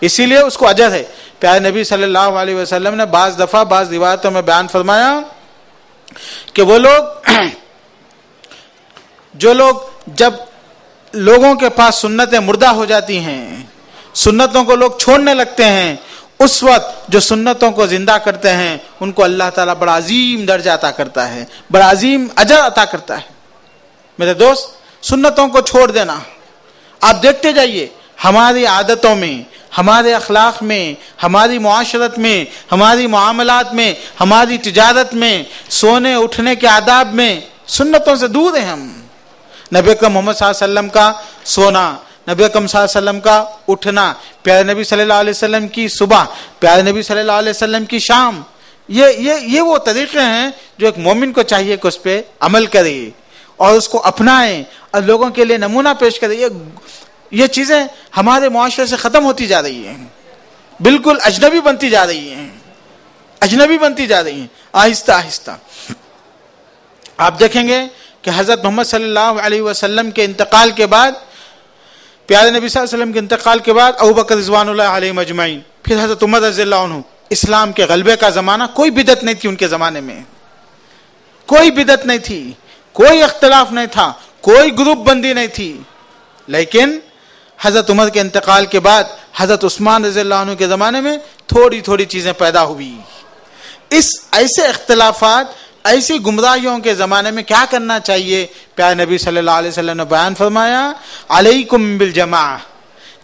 اسی لیے اس کو اجر ہے. پیارے نبی صلی اللہ علیہ وسلم نے بعض دفعہ بعض روایتوں میں بیان فرمایا کہ وہ لوگ جو لوگ جب لوگوں کے پاس سنتیں مردہ ہو جاتی ہیں، سنتوں کو لوگ چھوڑنے لگتے ہیں، اس وقت جو سنتوں کو زندہ کرتے ہیں ان کو اللہ تعالیٰ بڑا عظیم درجہ عطا کرتا ہے، بڑا عظیم اجر عطا کرتا ہے. میرے دوست، سنتوں کو چھوڑ دینا، آپ دیکھتے جائیے ہماری عادتوں میں، ہمارے اخلاق میں، ہماری معاشرت میں، ہماری معاملات میں، ہماری تجارت میں، سونے اٹھنے کے آداب میں سنتوں سے دور ہیں ہم. نبی اکرم محمد صلی اللہ علیہ وسلم کا سونا، نبی اکرم صلی اللہ علیہ وسلم کا اٹھنا، پیارے نبی صلی اللہ علیہ وسلم کی صبح، پیارے نبی صلی اللہ علیہ وسلم کی شام، یہ وہ طریقے ہیں جو ایک مومن کو چاہیے کہ اس پہ عمل کرے اور اس کو اپنائیں اور لوگوں کے لیے نمونہ پیش کرے. یہ چیزیں ہمارے معاشرے سے ختم ہوتی جا رہی ہیں، بالکل اجنبی بنتی جا رہی ہیں، اجنبی بنتی جا رہی ہیں آہستہ آہستہ. آپ دیکھیں گے کہ حضرت محمد صلی اللہ علیہ وسلم کے انتقال کے بعد، پیارے نبی صلی اللہ علیہ وسلم کے انتقال کے بعد ابوبکر رضوان اللہ علیہ مجمعین، پھر حضرت عمر رضی اللہ عنہ، اسلام کے غلبے کا زمانہ، کوئی بدعت نہیں تھی ان کے زمانے میں، کوئی بدعت نہیں تھی، کوئی اختلاف نہیں تھا، کوئی گروپ بندی نہیں تھی. لیکن حضرت عمر کے انتقال کے بعد حضرت عثمان رضی اللہ عنہ کے زمانے میں تھوڑی تھوڑی چیزیں پیدا ہوئی. ایسے اختلافات، ایسی گمراہیوں کے زمانے میں کیا کرنا چاہیے؟ پیارے نبی صلی اللہ علیہ وسلم نے بیان فرمایا، علیکم بالجماعہ.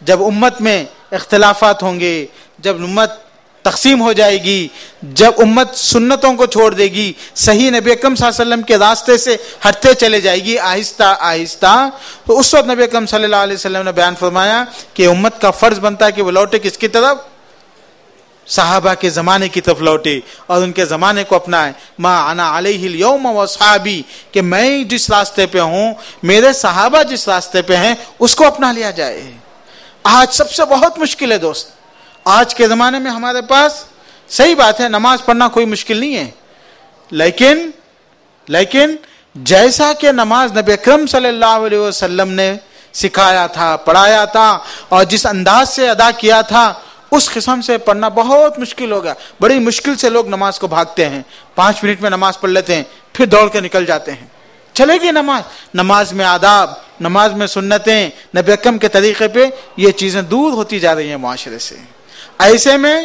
جب امت میں اختلافات ہوں گے، جب امت تقسیم ہو جائے گی، جب امت سنتوں کو چھوڑ دے گی، صحیح نبی اکرم صلی اللہ علیہ وسلم کے راستے سے ہٹتے چلے جائے گی آہستہ آہستہ، تو اس وقت نبی اکرم صلی اللہ علیہ وسلم نے بیان فرمایا کہ امت کا فرض بنتا ہے کہ وہ لوٹے کس کی طرف؟ صحابہ کے زمانے کی طرف لوٹے اور ان کے زمانے کو اپنائے. ما انا علیہ اليوم واصحابی، کہ میں جس راستے پہ ہوں، میرے صحابہ جس راستے پہ ہیں، اس کو اپنا لیا جائے. آج سب سے بہت مشکل ہے دوست، آج کے زمانے میں ہمارے پاس، صحیح بات ہے نماز پڑھنا کوئی مشکل نہیں ہے، لیکن جیسا کہ نماز نبی اکرم صلی اللہ علیہ وسلم نے سکھایا تھا، پڑھایا تھا اور جس انداز سے ادا کیا تھا، اس قسم سے پڑھنا بہت مشکل ہوگا. بڑی مشکل سے لوگ نماز کو بھاگتے ہیں، 5 منٹ میں نماز پڑھ لیتے ہیں، پھر دوڑ کے نکل جاتے ہیں. چلے گی نماز میں آداب، نماز میں سنتیں، نبی اکرم کے طریقے پہ یہ چیزیں دور ہوتی جا رہی ہیں معاشرے سے. ایسے میں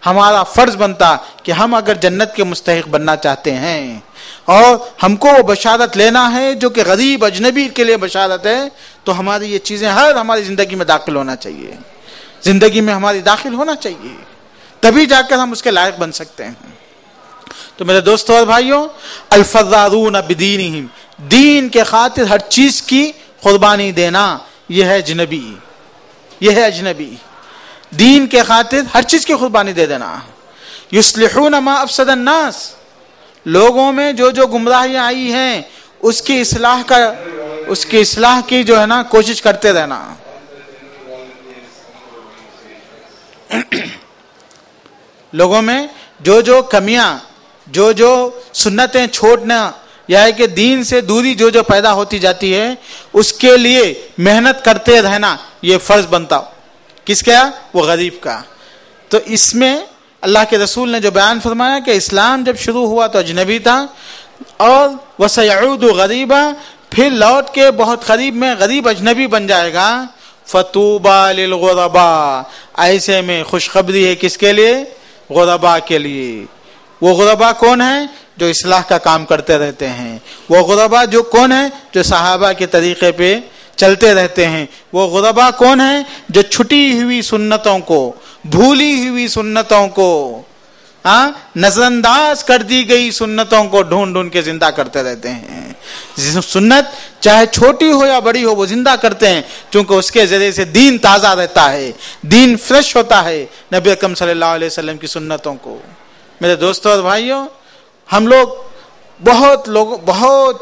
ہمارا فرض بنتا کہ ہم اگر جنت کے مستحق بننا چاہتے ہیں اور ہم کو وہ بشارت لینا ہے جو کہ غریب اجنبی کے لیے بشارت ہے، تو ہماری یہ چیزیں ہر ہماری زندگی میں داخل ہونا چاہیے، زندگی میں ہماری داخل ہونا چاہیے، تبھی جا کر ہم اس کے لائق بن سکتے ہیں. تو میرے دوستوں اور بھائیوں، الفرارون بدینہم، دین کے خاطر ہر چیز کی قربانی دینا، یہ ہے اجنبی، یہ ہے اجنبی. دین کے خاطر ہر چیز کی قربانی دے دینا. یصلحون ما افسد الناس، لوگوں میں جو گمراہیاں آئی ہیں اس کی اصلاح کی جو ہے نا کوشش کرتے رہنا. لوگوں میں جو کمیاں، جو سنتیں چھوڑنا یا ہے کہ دین سے دوری جو پیدا ہوتی جاتی ہے، اس کے لیے محنت کرتے رہنا، یہ فرض بنتا. کس کا؟ وہ غریب کا. تو اس میں اللہ کے رسول نے جو بیان فرمایا کہ اسلام جب شروع ہوا تو اجنبی تھا، اور وَسَيَعُودُ غَرِيبًا، پھر لوٹ کے بہت قریب میں غریب اجنبی بن جائے گا. فَطُوبَى لِلْغُرَبَاء، ایسے میں خوشخبری ہے کس کے لیے؟ غرباء کے لیے. وہ غرباء کون ہیں؟ جو اصلاح کا کام کرتے رہتے ہیں. وہ غرباء جو کون ہیں؟ جو صحابہ کے طریقے پہ چلتے رہتے ہیں. وہ غرباء کون ہیں؟ جو چھٹی ہوئی سنتوں کو، بھولی ہوئی سنتوں کو، نظر انداز کر دی گئی سنتوں کو ڈھونڈ کے زندہ کرتے رہتے ہیں. سنت چاہے چھوٹی ہو یا بڑی ہو، وہ زندہ کرتے ہیں، چونکہ اس کے ذریعے سے دین تازہ رہتا ہے، دین فریش ہوتا ہے نبی اکرم صلی اللہ علیہ وسلم کی سنتوں کو. میرے دوستوں اور بھائیوں، ہم لوگ بہت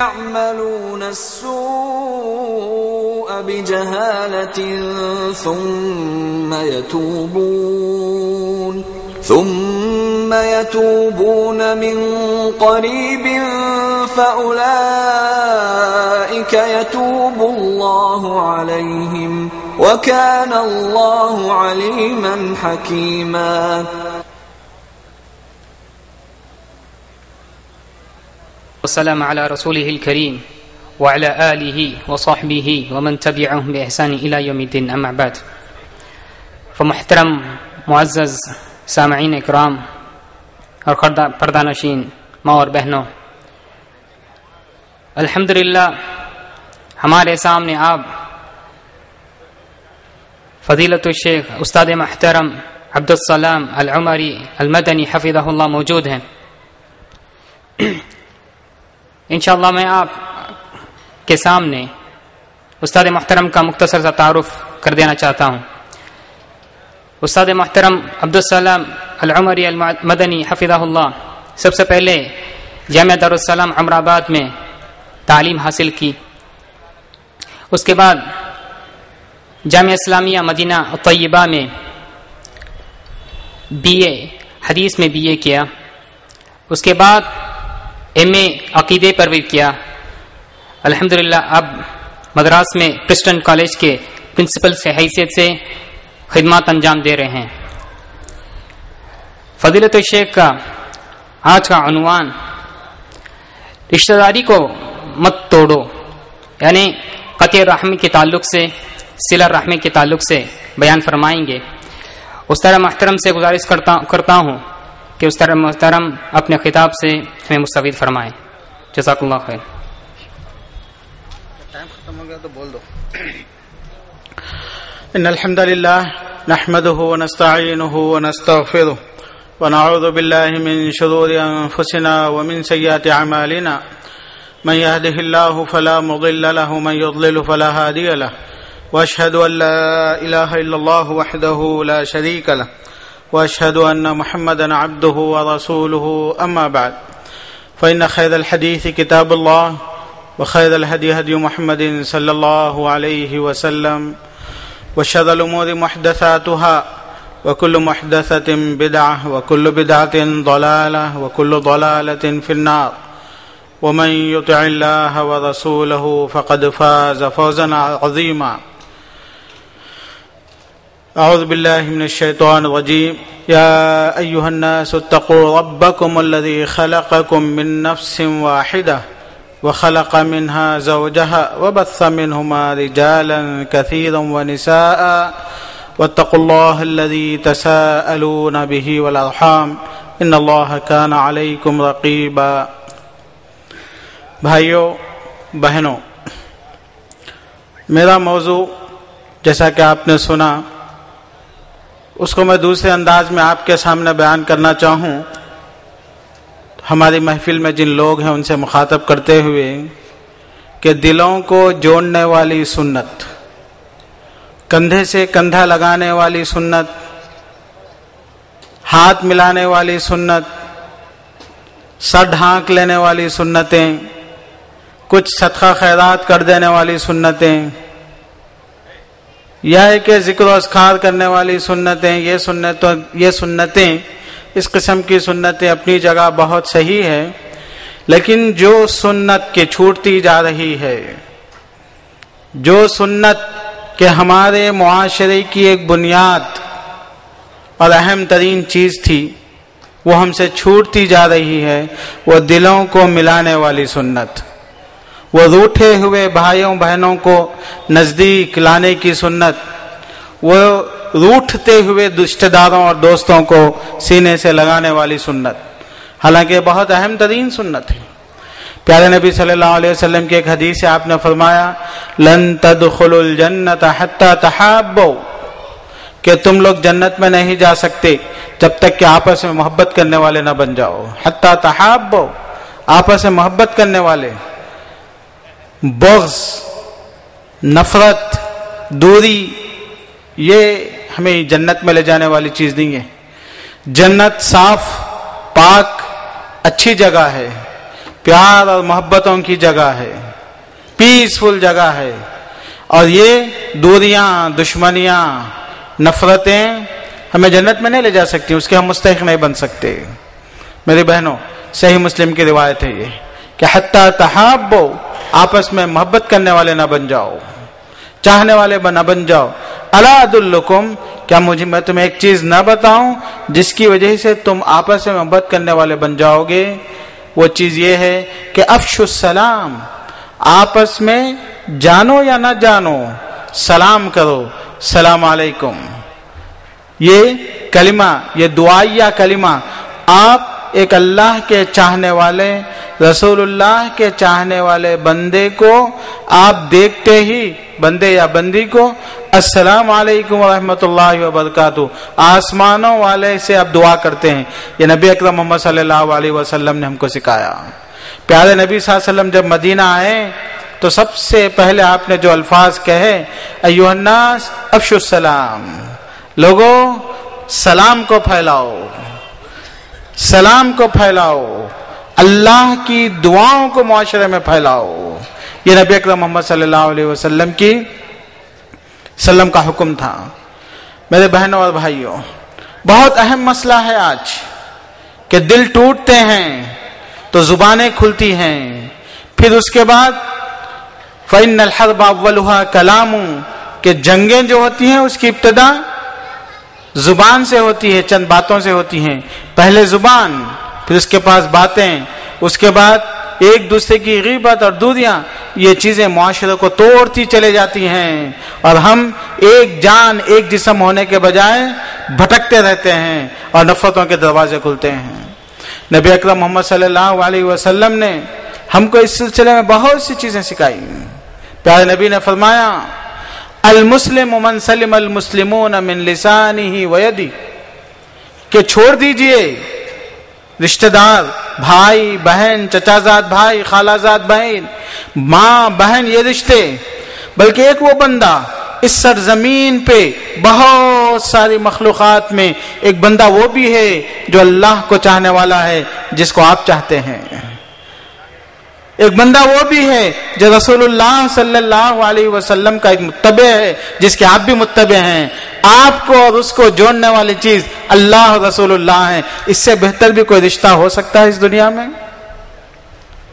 يعملون السوء بجهالة ثم يتوبون من قريب فأولئك يتوب الله عليهم وكان الله عليما حكيما. والسلام على رسوله الكريم وعلى آله وصحبه ومن تبعهم بإحسان إلى يوم الدين. أما بعد، فمحترم معزز سامعین اکرام اور پردہ نشین ماں اور بہنوں، الحمدللہ ہمارے سامنے آپ فضیلت الشیخ استاد محترم عبدالسلام العمری المدنی حفظہ اللہ موجود ہیں۔ انشاءاللہ میں آپ کے سامنے استاد محترم کا مختصر سا تعارف کر دینا چاہتا ہوں۔ استاد محترم عبدالسلام العمری المدنی حفظہ اللہ سب سے پہلے جامعہ دارالسلام عمر آباد میں تعلیم حاصل کی، اس کے بعد جامعہ اسلامیہ مدینہ طیبہ میں BA حدیث میں BA کیا، اس کے بعد MA عقیدے پر بھی کیا۔ الحمدللہ اب مدراس میں پرسٹن کالج کے پرنسپل سے حیثیت سے خدمات انجام دے رہے ہیں۔ فضیلت الشیخ کا آج کا عنوان رشتہ داری کو مت توڑو، یعنی قطع رحمی کے تعلق سے، صلہ رحمی کے تعلق سے بیان فرمائیں گے۔ استاد محترم سے گزارش کرتا ہوں کہ استاد محترم اپنے خطاب سے ہمیں مستفید فرمائیں۔ جزاک اللہ خیر۔ ٹائم ختم ہو گیا تو بول دو۔ ان الحمد لله نحمده ونستعينه ونستغفره ونعوذ بالله من شرور انفسنا ومن سيئات اعمالنا من يهده الله فلا مضل له ومن يضلل فلا هادي له واشهد ان لا اله الا الله وحده لا شريك له واشهد ان محمدا عبده ورسوله اما بعد فان خير الحديث كتاب الله وخير الهدي هدي محمد صلى الله عليه وسلم وشر الأمور محدثاتها وكل محدثة بدعة وكل بدعة ضلالة وكل ضلالة في النار ومن يطع الله ورسوله فقد فاز فوزا عظيما أعوذ بالله من الشيطان الرجيم يا أيها الناس اتقوا ربكم الذي خلقكم من نفس واحدة وخلق منها زوجها وبث منهما رجالا كثيرا ونساء واتقوا الله الذي تساءلون به والأرحام إن الله كان عليكم رقيبا۔ بھائیو بہنوں، میرا موضوع جیسا کہ آپ نے سنا اس کو میں دوسرے انداز میں آپ کے سامنے بیان کرنا چاہوں۔ ہماری محفل میں جن لوگ ہیں ان سے مخاطب کرتے ہوئے کہ دلوں کو جوڑنے والی سنت، کندھے سے کندھا لگانے والی سنت، ہاتھ ملانے والی سنت، سر ڈھانک لینے والی سنتیں، کچھ صدقہ خیرات کر دینے والی سنتیں، یا ہے کہ ذکر و اذکار کرنے والی سنتیں، یہ سنتیں اس قسم کی سنتیں اپنی جگہ بہت صحیح ہے، لیکن جو سنت کے چھوٹتی جا رہی ہے، جو سنت کہ ہمارے معاشرے کی ایک بنیاد اور اہم ترین چیز تھی، وہ ہم سے چھوٹتی جا رہی ہے، وہ دلوں کو ملانے والی سنت، وہ روٹھے ہوئے بھائیوں بہنوں کو نزدیک لانے کی سنت، وہ روٹھتے ہوئے رشتہ داروں اور دوستوں کو سینے سے لگانے والی سنت، حالانکہ بہت اہم ترین سنت ہے۔ پیارے نبی صلی اللہ علیہ وسلم کی ایک حدیث سے آپ نے فرمایا لن تدخلوا الجنت حتی تحابوا، کہ تم لوگ جنت میں نہیں جا سکتے جب تک کہ آپس میں محبت کرنے والے نہ بن جاؤ۔ حتی تحابوا، آپس میں محبت کرنے والے۔ بغض، نفرت، دوری، یہ ہمیں جنت میں لے جانے والی چیز نہیں ہے۔ جنت صاف، پاک، اچھی جگہ ہے، پیار اور محبتوں کی جگہ ہے، پیسفل جگہ ہے، اور یہ دوریاں، دشمنیاں، نفرتیں ہمیں جنت میں نہیں لے جا سکتی، اس کے ہم مستحق نہیں بن سکتے۔ میری بہنوں، صحیح مسلم کی روایت ہے یہ کہ حتی تحابوا، آپس میں محبت کرنے والے نہ بن جاؤ، چاہنے والے نہ بن جاؤ۔ الا ادلکم، کیا میں تمہیں ایک چیز نہ بتاؤں جس کی وجہ سے تم آپس میں محبت کرنے والے بن جاؤ گے؟ وہ چیز یہ ہے کہ افشوا السلام، آپس میں جانو یا نہ جانو سلام کرو، السلام علیکم۔ یہ کلمہ، یہ دعائیہ کلمہ، آپ ایک اللہ کے چاہنے والے، رسول اللہ کے چاہنے والے بندے کو آپ دیکھتے ہی، بندے یا بندی کو السلام علیکم ورحمۃ اللہ وبرکاتہ، آسمانوں والے سے آپ دعا کرتے ہیں۔ یہ نبی اکرم محمد صلی اللہ علیہ وسلم نے ہم کو سکھایا۔ پیارے نبی صلی اللہ علیہ وسلم جب مدینہ آئے تو سب سے پہلے آپ نے جو الفاظ کہے ایھا الناس افشوا السلام، لوگوں سلام کو پھیلاؤ، سلام کو پھیلاؤ، اللہ کی دعاؤں کو معاشرے میں پھیلاؤ۔ یہ نبی اکرم محمد صلی اللہ علیہ وسلم کا حکم تھا۔ میرے بہنوں اور بھائیوں، بہت اہم مسئلہ ہے آج کہ دل ٹوٹتے ہیں تو زبانیں کھلتی ہیں، پھر اس کے بعد فَإِنَّ الْحَرْبَ أَوَّلُهَا كَلَامٌ، کہ جنگیں جو ہوتی ہیں اس کی ابتدا زبان سے ہوتی ہے، چند باتوں سے ہوتی ہیں۔ پہلے زبان، پھر اس کے پاس باتیں، اس کے بعد ایک دوسرے کی غیبت اور دوریاں، یہ چیزیں معاشرے کو توڑتی چلے جاتی ہیں، اور ہم ایک جان ایک جسم ہونے کے بجائے بھٹکتے رہتے ہیں اور نفرتوں کے دروازے کھلتے ہیں۔ نبی اکرم محمد صلی اللہ علیہ وسلم نے ہم کو اس سلسلے میں بہت سی چیزیں سکھائی۔ پیارے نبی نے فرمایا المسلم من سلم المسلمون من لسانہ ویدہ، کہ چھوڑ دیجئے رشتہ دار، بھائی بہن، چچا زاد بھائی، خالہ زاد بہن، ماں بہن، یہ رشتے، بلکہ ایک وہ بندہ اس سرزمین پہ بہت ساری مخلوقات میں ایک بندہ وہ بھی ہے جو اللہ کو چاہنے والا ہے جس کو آپ چاہتے ہیں، ایک بندہ وہ بھی ہے جو رسول اللہ صلی اللہ علیہ وسلم کا ایک متبع ہے جس کے آپ بھی متبع ہیں۔ آپ کو اور اس کو جوڑنے والی چیز اللہ اور رسول اللہ ہے۔ اس سے بہتر بھی کوئی رشتہ ہو سکتا ہے اس دنیا میں؟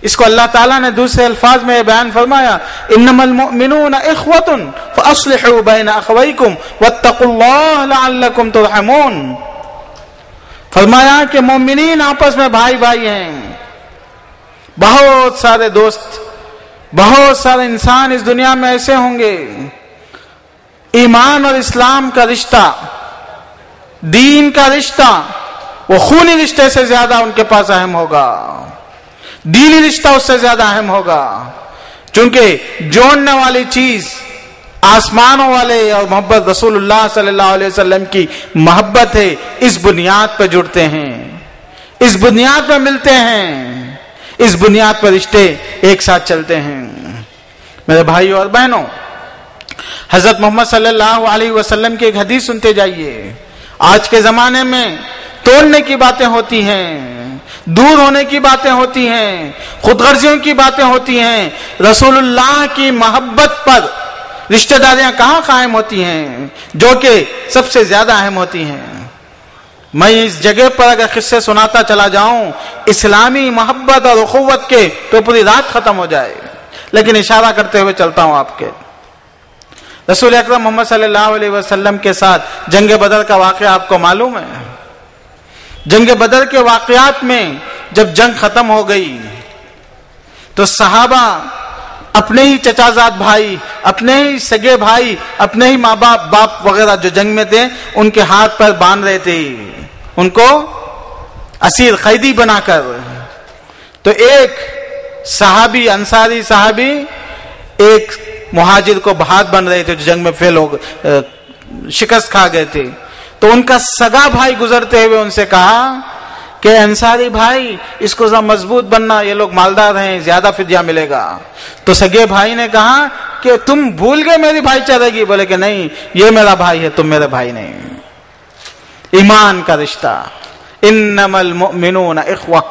اس کو اللہ تعالیٰ نے دوسرے الفاظ میں بیان فرمایا انما المؤمنون اخوۃ فاصلحوا بین اخویکم واتقوا اللہ لعلکم ترحمون، فرمایا کہ مومنین آپس میں بھائی بھائی ہیں۔ بہت سارے دوست، بہت سارے انسان اس دنیا میں ایسے ہوں گے، ایمان اور اسلام کا رشتہ، دین کا رشتہ، وہ خونی رشتے سے زیادہ ان کے پاس اہم ہوگا، دینی رشتہ اس سے زیادہ اہم ہوگا، چونکہ جوڑنے والی چیز آسمانوں والے اور محبت رسول اللہ صلی اللہ علیہ وسلم کی محبت ہے۔ اس بنیاد پہ جڑتے ہیں، اس بنیاد پہ ملتے ہیں، اس بنیاد پر رشتے ایک ساتھ چلتے ہیں۔ میرے بھائیوں اور بہنوں، حضرت محمد صلی اللہ علیہ وسلم کی ایک حدیث سنتے جائیے۔ آج کے زمانے میں توڑنے کی باتیں ہوتی ہیں، دور ہونے کی باتیں ہوتی ہیں، خود غرضیوں کی باتیں ہوتی ہیں، رسول اللہ کی محبت پر رشتہ داریاں کہاں قائم ہوتی ہیں جو کہ سب سے زیادہ اہم ہوتی ہیں۔ میں اس جگہ پر اگر قصے سناتا چلا جاؤں اسلامی محبت اور اخوت کے تو پوری رات ختم ہو جائے، لیکن اشارہ کرتے ہوئے چلتا ہوں آپ کے۔ رسول اکرم محمد صلی اللہ علیہ وسلم کے ساتھ جنگ بدر کا واقعہ آپ کو معلوم ہے۔ جنگ بدر کے واقعات میں جب جنگ ختم ہو گئی تو صحابہ اپنے ہی چچا زاد بھائی، اپنے ہی سگے بھائی، اپنے ہی ماں باپ وغیرہ جو جنگ میں تھے ان کے ہاتھ پر باندھ رہے تھے، ان کو اسیر قیدی بنا کر۔ تو ایک صحابی، انصاری صحابی، ایک مہاجر کو ہاتھ بن رہے تھے جو جنگ میں فیل ہو شکست کھا گئے تھے۔ تو ان کا سگا بھائی گزرتے ہوئے ان سے کہا کہ انصاری بھائی اس کو ذرا مضبوط بننا، یہ لوگ مالدار ہیں، زیادہ فدیہ ملے گا۔ تو سگے بھائی نے کہا کہ تم بھول گئے میری بھائی چارے گی؟ بولے کہ نہیں، یہ میرا بھائی ہے، تم میرے بھائی نہیں۔ ایمان کا رشتہ، انما المؤمنون اخوہ،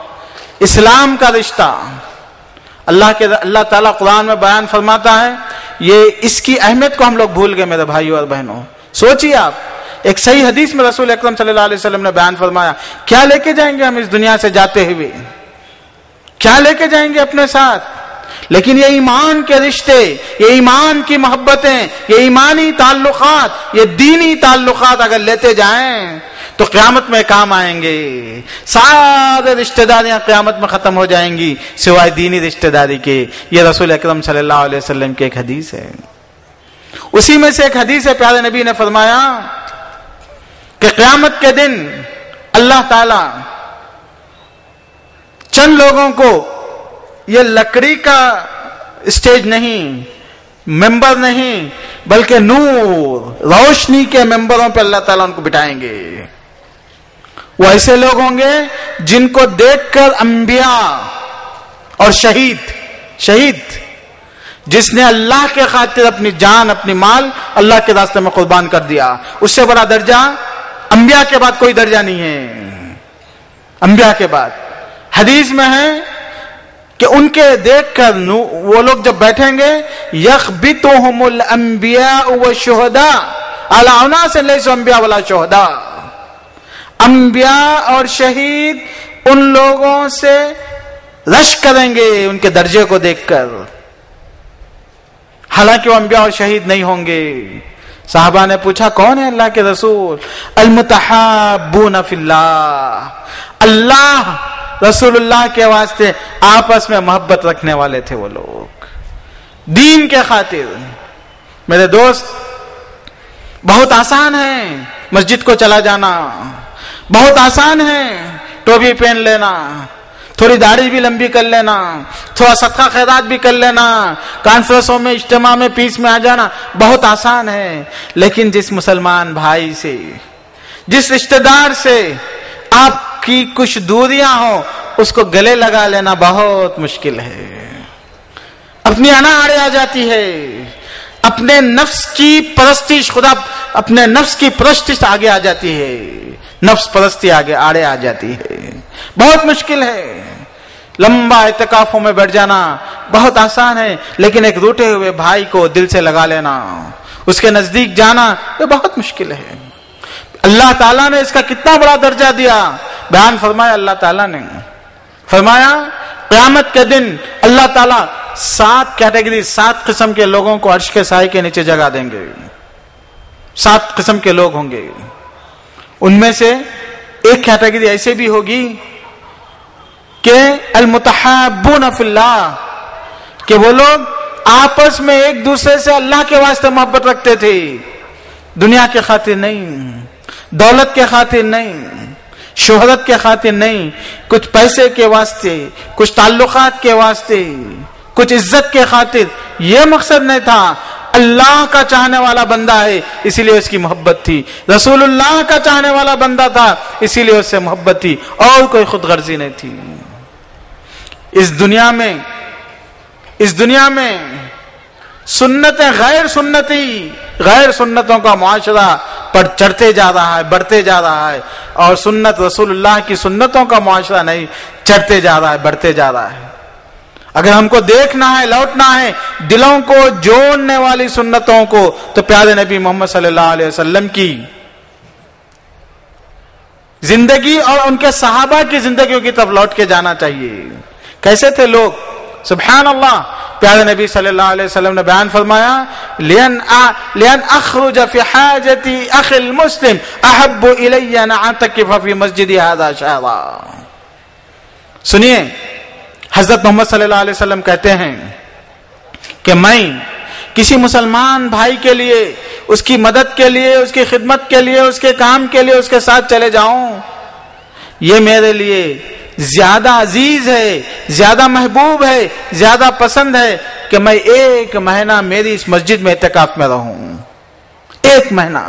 اسلام کا رشتہ، اللہ تعالیٰ قرآن میں بیان فرماتا ہے، یہ اس کی اہمیت کو ہم لوگ بھول گئے میرے بھائیوں اور بہنوں۔ سوچیے آپ، ایک صحیح حدیث میں رسول اکرم صلی اللہ علیہ وسلم نے بیان فرمایا کیا لے کے جائیں گے ہم اس دنیا سے جاتے ہوئے، کیا لے کے جائیں گے اپنے ساتھ؟ لیکن یہ ایمان کے رشتے، یہ ایمان کی محبتیں، یہ ایمانی تعلقات، یہ دینی تعلقات اگر لیتے جائیں تو قیامت میں کام آئیں گے۔ سارے رشتہ داریاں قیامت میں ختم ہو جائیں گی سوائے دینی رشتہ داری کے۔ یہ رسول اکرم صلی اللہ علیہ وسلم کی ایک حدیث ہے۔ اسی میں سے ایک حدیث ہے، پیارے نبی نے فرمایا کہ قیامت کے دن اللہ تعالی چند لوگوں کو یہ لکڑی کا اسٹیج نہیں، ممبر نہیں، بلکہ نور، روشنی کے ممبروں پہ اللہ تعالیٰ ان کو بٹھائیں گے۔ وہ ایسے لوگ ہوں گے جن کو دیکھ کر انبیاء اور شہید جس نے اللہ کے خاطر اپنی جان، اپنی مال اللہ کے راستے میں قربان کر دیا، اس سے بڑا درجہ انبیاء کے بعد کوئی درجہ نہیں ہے. انبیاء کے بعد حدیث میں ہے کہ ان کے دیکھ کر وہ لوگ جب بیٹھیں گے یخبطہم الانبیاء والشہداء علی اناس لیسوا انبیاء ولا شہداء. انبیاء اور شہید ان لوگوں سے رش کریں گے ان کے درجے کو دیکھ کر، حالانکہ وہ انبیاء اور شہید نہیں ہوں گے. صحابہ نے پوچھا کون ہے اللہ کے رسول؟ المتحابون فی اللہ، اللہ رسول اللہ کے واسطے آپس میں محبت رکھنے والے تھے وہ لوگ دین کے خاطر. میرے دوست، بہت آسان ہے مسجد کو چلا جانا، بہت آسان ہے ٹوپی پہن لینا، تھوڑی داڑھی بھی لمبی کر لینا، تھوڑا صدقہ خیرات بھی کر لینا، کانفرنسوں میں اجتماع میں پیس میں آ جانا، بہت آسان ہے. لیکن جس مسلمان بھائی سے، جس رشتہ دار سے آپ کی کچھ دوریاں ہوں، اس کو گلے لگا لینا بہت مشکل ہے. اپنی انا آڑے آ جاتی ہے، اپنے نفس کی پرستش، خدا اپنے نفس کی پرستش آگے آ جاتی ہے، نفس پرستی آگے آڑے آ جاتی ہے، بہت مشکل ہے. لمبا اعتکافوں میں بیٹھ جانا بہت آسان ہے، لیکن ایک روٹے ہوئے بھائی کو دل سے لگا لینا، اس کے نزدیک جانا، یہ بہت مشکل ہے. اللہ تعالیٰ نے اس کا کتنا بڑا درجہ دیا، بیان فرمایا. اللہ تعالیٰ نے فرمایا قیامت کے دن اللہ تعالیٰ 7 کیٹیگری، 7 قسم کے لوگوں کو عرش کے سائے کے نیچے جگہ دیں گے. 7 قسم کے لوگ ہوں گے. ان میں سے ایک کیٹیگری ایسے بھی ہوگی کہ المتحابون فی اللہ، کہ وہ لوگ آپس میں ایک دوسرے سے اللہ کے واسطے محبت رکھتے تھے، دنیا کے خاطر نہیں، دولت کے خاطر نہیں، شہرت کے خاطر نہیں، کچھ پیسے کے واسطے، کچھ تعلقات کے واسطے، کچھ عزت کے خاطر. یہ مقصد نہیں تھا. اللہ کا چاہنے والا بندہ ہے اسی لیے اس کی محبت تھی، رسول اللہ کا چاہنے والا بندہ تھا اسی لیے اس سے محبت تھی، اور کوئی خود غرضی نہیں تھی. اس دنیا میں سنتیں غیر سنتوں کا معاشرہ پر چڑھتے جا رہا ہے، بڑھتے جا رہا ہے، اور سنت رسول اللہ کی سنتوں کا معاشرہ نہیں، چڑھتے جا رہا ہے، بڑھتے جا رہا ہے. اگر ہم کو دیکھنا ہے، لوٹنا ہے دلوں کو جوڑنے والی سنتوں کو، تو پیارے نبی محمد صلی اللہ علیہ وسلم کی زندگی اور ان کے صحابہ کی زندگیوں کی طرف لوٹ کے جانا چاہیے. کیسے تھے لوگ؟ سبحان اللہ. پیارے نبی صلی اللہ علیہ وسلم نے بیان فرمایا لِأَنْ أَخْرُجَ فِي حَاجَةِ أَخِي الْمُسْلِمِ أَحَبُّ إِلَيَّ أَنْ أَعْتَكِفَ فِي مَسْجِدِ هَذَا شَهْرًا. سنیے، حضرت محمد صلی اللہ علیہ وسلم کہتے ہیں کہ میں کسی مسلمان بھائی کے لیے، اس کی مدد کے لیے، اس کی خدمت کے لیے، اس کے کام کے لیے اس کے ساتھ چلے جاؤں، یہ میرے لیے زیادہ عزیز ہے، زیادہ محبوب ہے، زیادہ پسند ہے کہ میں 1 مہینہ میری اس مسجد میں اعتکاف میں رہوں. 1 مہینہ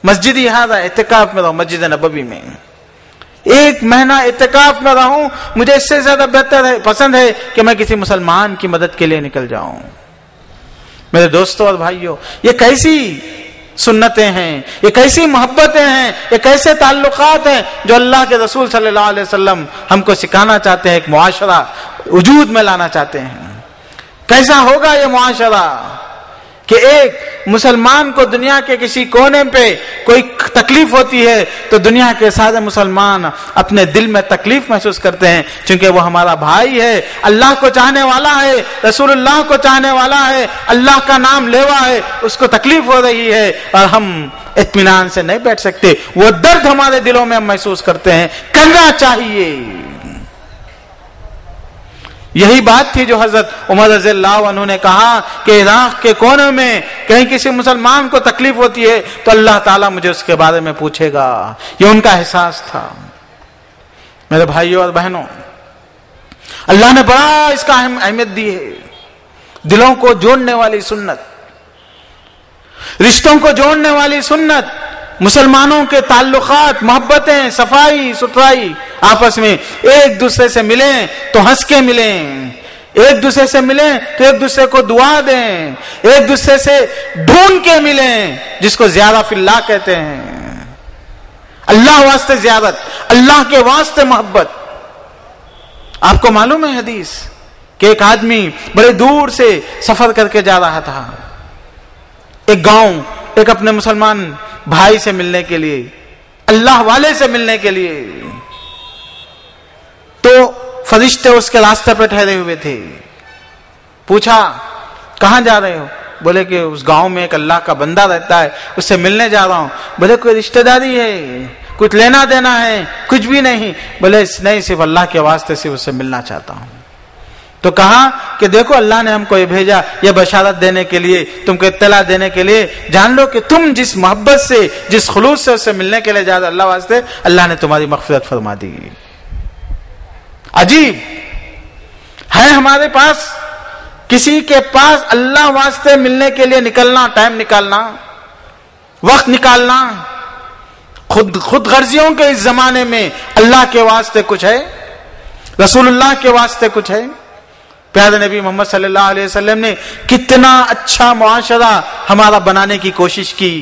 مسجد ہذا اعتکاف میں رہوں، مسجد نبوی میں 1 مہینہ اعتکاف میں رہوں. مجھے اس سے زیادہ بہتر ہے، پسند ہے کہ میں کسی مسلمان کی مدد کے لیے نکل جاؤں. میرے دوستوں اور بھائیوں، یہ کیسی سنتیں ہیں، یہ کیسی محبتیں ہیں، یہ کیسے تعلقات ہیں جو اللہ کے رسول صلی اللہ علیہ وسلم ہم کو سکھانا چاہتے ہیں، ایک معاشرہ وجود میں لانا چاہتے ہیں. کیسا ہوگا یہ معاشرہ کہ ایک مسلمان کو دنیا کے کسی کونے پہ کوئی تکلیف ہوتی ہے تو دنیا کے سارے مسلمان اپنے دل میں تکلیف محسوس کرتے ہیں، چونکہ وہ ہمارا بھائی ہے، اللہ کو چاہنے والا ہے، رسول اللہ کو چاہنے والا ہے، اللہ کا نام لیوا ہے، اس کو تکلیف ہو رہی ہے اور ہم اطمینان سے نہیں بیٹھ سکتے. وہ درد ہمارے دلوں میں ہم محسوس کرتے ہیں. کرنا چاہیے. یہی بات تھی جو حضرت عمر رضی اللہ عنہ نے کہا کہ عراق کے کونے میں کہیں کسی مسلمان کو تکلیف ہوتی ہے تو اللہ تعالیٰ مجھے اس کے بارے میں پوچھے گا. یہ ان کا احساس تھا. میرے بھائیوں اور بہنوں، اللہ نے بڑا اس کا اہمیت دی ہے. دلوں کو جوڑنے والی سنت، رشتوں کو جوڑنے والی سنت، مسلمانوں کے تعلقات، محبتیں، صفائی ستھرائی، آپس میں ایک دوسرے سے ملیں تو ہنس کے ملیں، ایک دوسرے سے ملیں تو ایک دوسرے کو دعا دیں، ایک دوسرے سے ڈھونڈ کے ملیں، جس کو زیارہ فی اللہ کہتے ہیں. اللہ واسطے زیارت، اللہ کے واسطے محبت. آپ کو معلوم ہے حدیث کہ ایک آدمی بڑے دور سے سفر کر کے جا رہا تھا ایک گاؤں، ایک اپنے مسلمان بھائی سے ملنے کے لیے، اللہ والے سے ملنے کے لیے. تو فرشتے اس کے راستے پہ ٹھہرے ہوئے تھے. پوچھا کہاں جا رہے ہو؟ بولے کہ اس گاؤں میں ایک اللہ کا بندہ رہتا ہے، اس سے ملنے جا رہا ہوں. بولے کوئی رشتہ داری ہے، کچھ لینا دینا ہے؟ کچھ بھی نہیں. بولے نہیں، صرف اللہ کے واسطے صرف اس سے ملنا چاہتا ہوں. تو کہا کہ دیکھو اللہ نے ہم کو یہ بھیجا یہ بشارت دینے کے لیے، تم کو اطلاع دینے کے لیے. جان لو کہ تم جس محبت سے، جس خلوص سے اس سے ملنے کے لیے جا رہے اللہ واسطے، اللہ نے تمہاری مغفرت فرما دی. عجیب ہے ہمارے پاس کسی کے پاس اللہ واسطے ملنے کے لیے نکلنا، ٹائم نکالنا، وقت نکالنا. خود غرضیوں کے اس زمانے میں اللہ کے واسطے کچھ ہے، رسول اللہ کے واسطے کچھ ہے. پیارے نبی محمد صلی اللہ علیہ وسلم نے کتنا اچھا معاشرہ ہمارا بنانے کی کوشش کی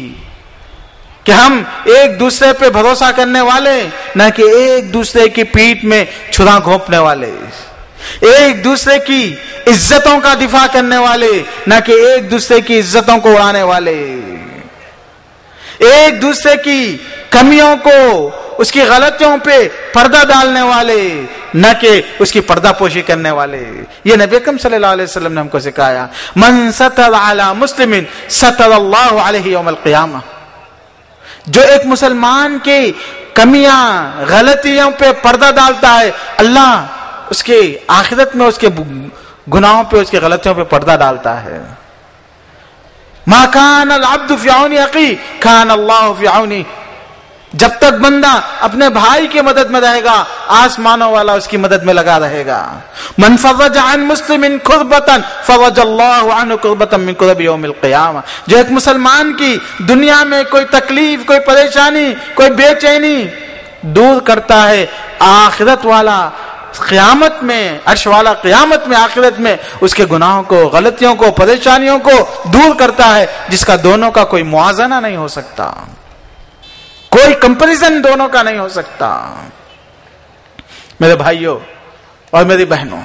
کہ ہم ایک دوسرے پہ بھروسہ کرنے والے، نہ کہ ایک دوسرے کی پیٹھ میں چھرا گھونپنے والے، ایک دوسرے کی عزتوں کا دفاع کرنے والے، نہ کہ ایک دوسرے کی عزتوں کو اڑانے والے، ایک دوسرے کی کمیوں کو، اس کی غلطیوں پہ پردہ ڈالنے والے، نہ کہ اس کی پردہ پوشی کرنے والے. یہ نبی اکرم صلی اللہ علیہ وسلم نے ہم کو سکھایا. من ستر علی مسلم ستر اللہ علیہ یوم القیامہ. جو ایک مسلمان کی کمیاں، غلطیوں پہ پردہ ڈالتا ہے، اللہ اس کے آخرت میں اس کے گناہوں پہ، اس کی غلطیوں پہ پردہ ڈالتا ہے. ما کان العبد فی عون اخیہ کان اللہ فی عونہ. جب تک بندہ اپنے بھائی کی مدد میں رہے گا، آسمانوں والا اس کی مدد میں لگا رہے گا. من فرج عن مسلم کربۃ فرج اللہ عنہ کربۃ من کرب یوم القیامہ. جو ایک مسلمان کی دنیا میں کوئی تکلیف، کوئی پریشانی، کوئی بے چینی دور کرتا ہے، آخرت والا قیامت میں، عرش والا قیامت میں، آخرت میں اس کے گناہوں کو، غلطیوں کو، پریشانیوں کو دور کرتا ہے، جس کا دونوں کا کوئی موازنہ نہیں ہو سکتا، کوئی کمپیریزن دونوں کا نہیں ہو سکتا. میرے بھائیوں اور میری بہنوں،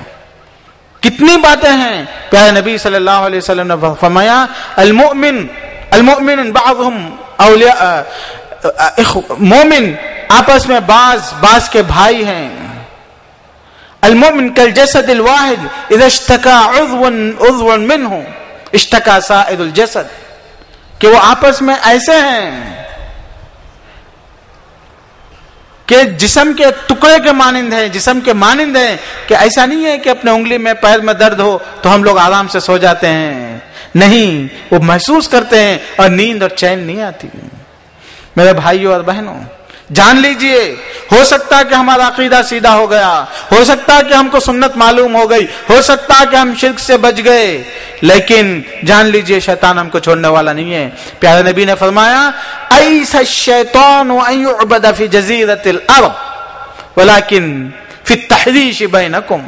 کتنی باتیں ہیں. پیارے نبی صلی اللہ علیہ وسلم نے فرمایا المؤمن بعضهم اولیاء، مومن آپس میں بعض کے بھائی ہیں. المؤمن كالجسد الواحد اذا اشتكى عضو منه اشتكى سائر الجسد. کہ وہ آپس میں ایسے ہیں کہ جسم کے ٹکڑے کے مانند ہیں، جسم کے مانند ہیں. کہ ایسا نہیں ہے کہ اپنے انگلی میں، پیر میں درد ہو تو ہم لوگ آرام سے سو جاتے ہیں. نہیں، وہ محسوس کرتے ہیں اور نیند اور چین نہیں آتی. میرے بھائیوں اور بہنوں، جان لیجئے، ہو سکتا ہے کہ ہمارا عقیدہ سیدھا ہو گیا، ہو سکتا ہے کہ ہم کو سنت معلوم ہو گئی، ہو سکتا ہے کہ ہم شرک سے بچ گئے، لیکن جان لیجئے شیطان ہم کو چھوڑنے والا نہیں ہے. پیارے نبی نے فرمایا ایس الشیطان ان یعبد فی جزیرۃ الارض ولکن فی التحریش بینکم.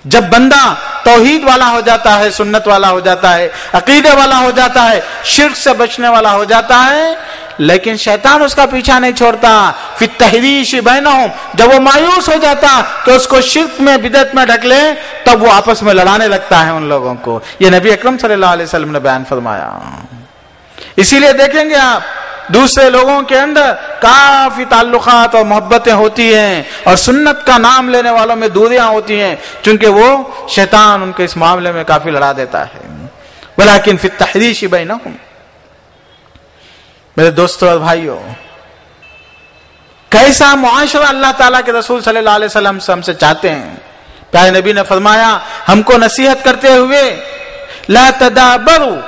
جب بندہ توحید والا ہو جاتا ہے، سنت والا ہو جاتا ہے، عقیدے والا ہو جاتا ہے، شرک سے بچنے والا ہو جاتا ہے، لیکن شیطان اس کا پیچھا نہیں چھوڑتا. فی التحریش بینہم، جب وہ مایوس ہو جاتا کہ اس کو شرک میں، بدعت میں ڈھک لے، تب وہ آپس میں لڑانے لگتا ہے ان لوگوں کو. یہ نبی اکرم صلی اللہ علیہ وسلم نے بیان فرمایا. اسی لیے دیکھیں گے آپ دوسرے لوگوں کے اندر کافی تعلقات اور محبتیں ہوتی ہیں، اور سنت کا نام لینے والوں میں دوریاں ہوتی ہیں، چونکہ وہ شیطان ان کے اس معاملے میں کافی لڑا دیتا ہے. ولیکن فی التحریش بینہم. میرے دوستوں اور بھائیوں، کیسا معاشرہ اللہ تعالیٰ کے رسول صلی اللہ علیہ وسلم سے ہم سے چاہتے ہیں. پیارے نبی نے فرمایا ہم کو نصیحت کرتے ہوئے، لا تدابروا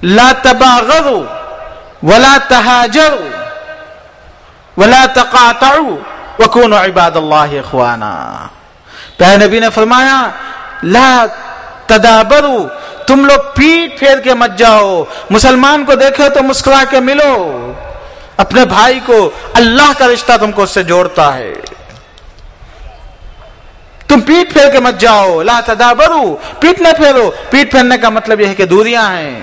لا تباغضوا ولا تهاجروا ولا تقاطعوا وكونوا عباد الله اخوانا. پیارے نبی نے فرمایا لا تدابروا، تم لوگ پیٹ پھیر کے مت جاؤ. مسلمان کو دیکھو تو مسکرا کے ملو. اپنے بھائی کو، اللہ کا رشتہ تم کو اس سے جوڑتا ہے. تم پیٹ پھیر کے مت جاؤ. لا تدابروا، پیٹ نہ پھیرو. پیٹ پھیرنے کا مطلب یہ ہے کہ دوریاں ہیں.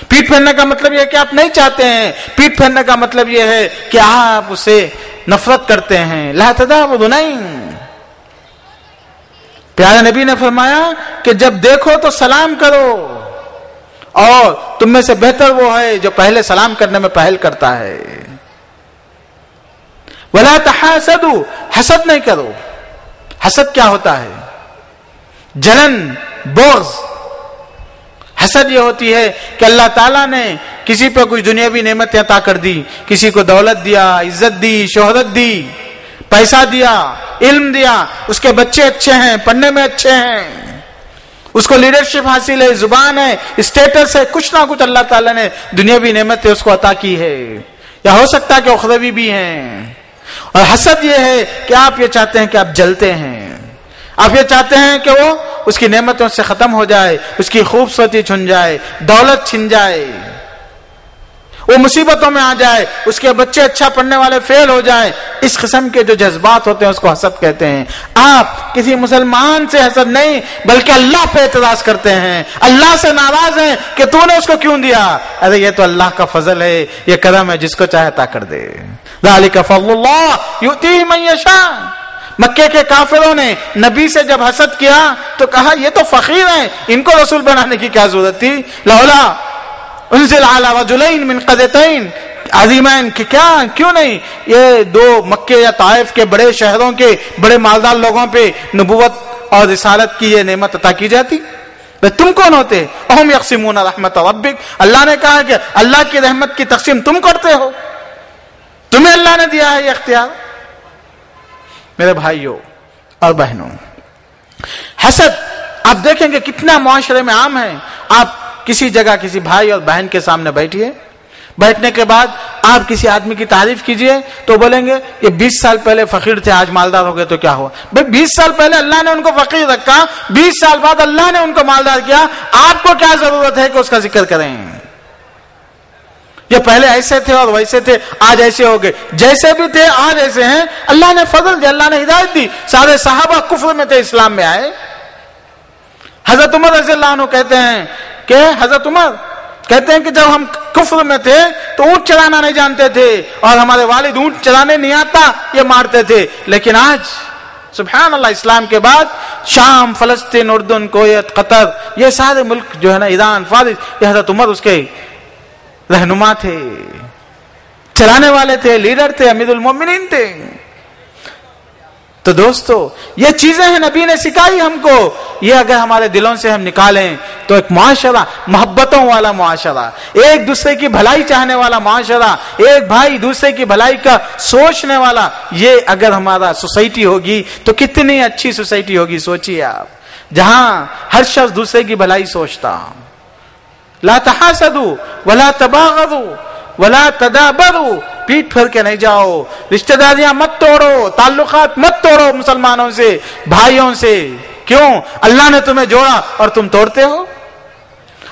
پیٹ پھیرنے کا مطلب یہ ہے کہ آپ نہیں چاہتے ہیں، پیٹ پھیرنے کا مطلب یہ ہے کہ آپ اسے نفرت کرتے ہیں. لا تدابروا، نہیں. پیارے نبی نے فرمایا کہ جب دیکھو تو سلام کرو، اور تم میں سے بہتر وہ ہے جو پہلے سلام کرنے میں پہل کرتا ہے. ولا تحاسدوا، حسد نہیں کرو. حسد کیا ہوتا ہے؟ جلن، بغض. حسد یہ ہوتی ہے کہ اللہ تعالیٰ نے کسی پہ کچھ دنیاوی نعمتیں عطا کر دی، کسی کو دولت دیا، عزت دی، شہرت دی، پیسہ دیا، علم دیا، اس کے بچے اچھے ہیں، پڑھنے میں اچھے ہیں، اس کو لیڈرشپ حاصل ہے، زبان ہے، اسٹیٹس ہے، کچھ نہ کچھ اللہ تعالیٰ نے دنیاوی نعمتیں اس کو عطا کی ہے، یا ہو سکتا ہے کہ اخروی بھی ہیں. اور حسد یہ ہے کہ آپ یہ چاہتے ہیں کہ آپ جلتے ہیں، آپ یہ چاہتے ہیں کہ وہ اس کی نعمتوں سے ختم ہو جائے، اس کی خوبصورتی چھن جائے، دولت چھن جائے، وہ مصیبتوں میں آ جائے، اس کے بچے اچھا پڑھنے والے فیل ہو جائے. اس قسم کے جو جذبات ہوتے ہیں اس کو حسد کہتے ہیں. آپ کسی مسلمان سے حسد نہیں بلکہ اللہ پہ اعتراض کرتے ہیں، اللہ سے ناراض ہیں کہ تو نے اس کو کیوں دیا. ارے یہ تو اللہ کا فضل ہے، یہ کرم ہے، جس کو چاہے عطا کر دے. ذالک فضل اللہ یؤتیہ من یشاء. مکے کے کافروں نے نبی سے جب حسد کیا تو کہا یہ تو فقیر ہیں، ان کو رسول بنانے کی کیا ضرورت تھی. لولا انزل علی رجلین من قريتين عظیمین، کہ کیا کیوں نہیں یہ دو مکے یا طائف کے بڑے شہروں کے بڑے مالدار لوگوں پہ نبوت اور رسالت کی یہ نعمت عطا کی جاتی. تم کون ہوتے؟ اہم یقسمون رحمت ربک. اللہ نے کہا کہ اللہ کی رحمت کی تقسیم تم کرتے ہو، تمہیں اللہ نے دیا ہے یہ اختیار. میرے بھائیوں اور بہنوں، حسد آپ دیکھیں گے کتنا معاشرے میں عام ہے. آپ کسی جگہ کسی بھائی اور بہن کے سامنے بیٹھیے، بیٹھنے کے بعد آپ کسی آدمی کی تعریف کیجئے تو بولیں گے یہ 20 سال پہلے فقیر تھے آج مالدار ہو گئے تو کیا ہوا. بھئی 20 سال پہلے اللہ نے ان کو فقیر رکھا، 20 سال بعد اللہ نے ان کو مالدار کیا، آپ کو کیا ضرورت ہے کہ اس کا ذکر کریں. یہ پہلے ایسے تھے اور ویسے تھے، آج ایسے ہو گئے. جیسے بھی تھے آج ایسے ہیں. اللہ نے فضل دیا، اللہ نے ہدایت دی. سارے صحابہ کفر میں تھے، اسلام میں آئے. حضرت عمر رضی اللہ عنہ کہتے ہیں کہ حضرت عمر کہتے ہیں کہ جب ہم کفر میں تھے تو اونٹ چلانا نہیں جانتے تھے، اور ہمارے والد اونٹ چلانے نہیں آتا یہ مارتے تھے. لیکن آج سبحان اللہ اسلام کے بعد شام، فلسطین، اردن، کویت، قطر، یہ سارے ملک جو ہے نا، ایران، فارس، یہ حضرت عمر اس کے رہنما تھے، چلانے والے تھے، لیڈر تھے، امیر المومنین تھے. تو دوستو یہ چیزیں ہیں نبی نے سکھائی ہم کو. یہ اگر ہمارے دلوں سے ہم نکالیں تو ایک معاشرہ، محبتوں والا معاشرہ، ایک دوسرے کی بھلائی چاہنے والا معاشرہ، ایک بھائی دوسرے کی بھلائی کا سوچنے والا، یہ اگر ہمارا سوسائٹی ہوگی تو کتنی اچھی سوسائٹی ہوگی. سوچیے آپ، جہاں ہر شخص دوسرے کی بھلائی سوچتا. لا تحاسدوا ولا تباغضوا ولا تدابروا. پیٹ پھیر کے نہیں جاؤ، رشتہ داریاں مت توڑو، تعلقات مت توڑو مسلمانوں سے، بھائیوں سے. کیوں؟ اللہ نے تمہیں جوڑا اور تم توڑتے ہو.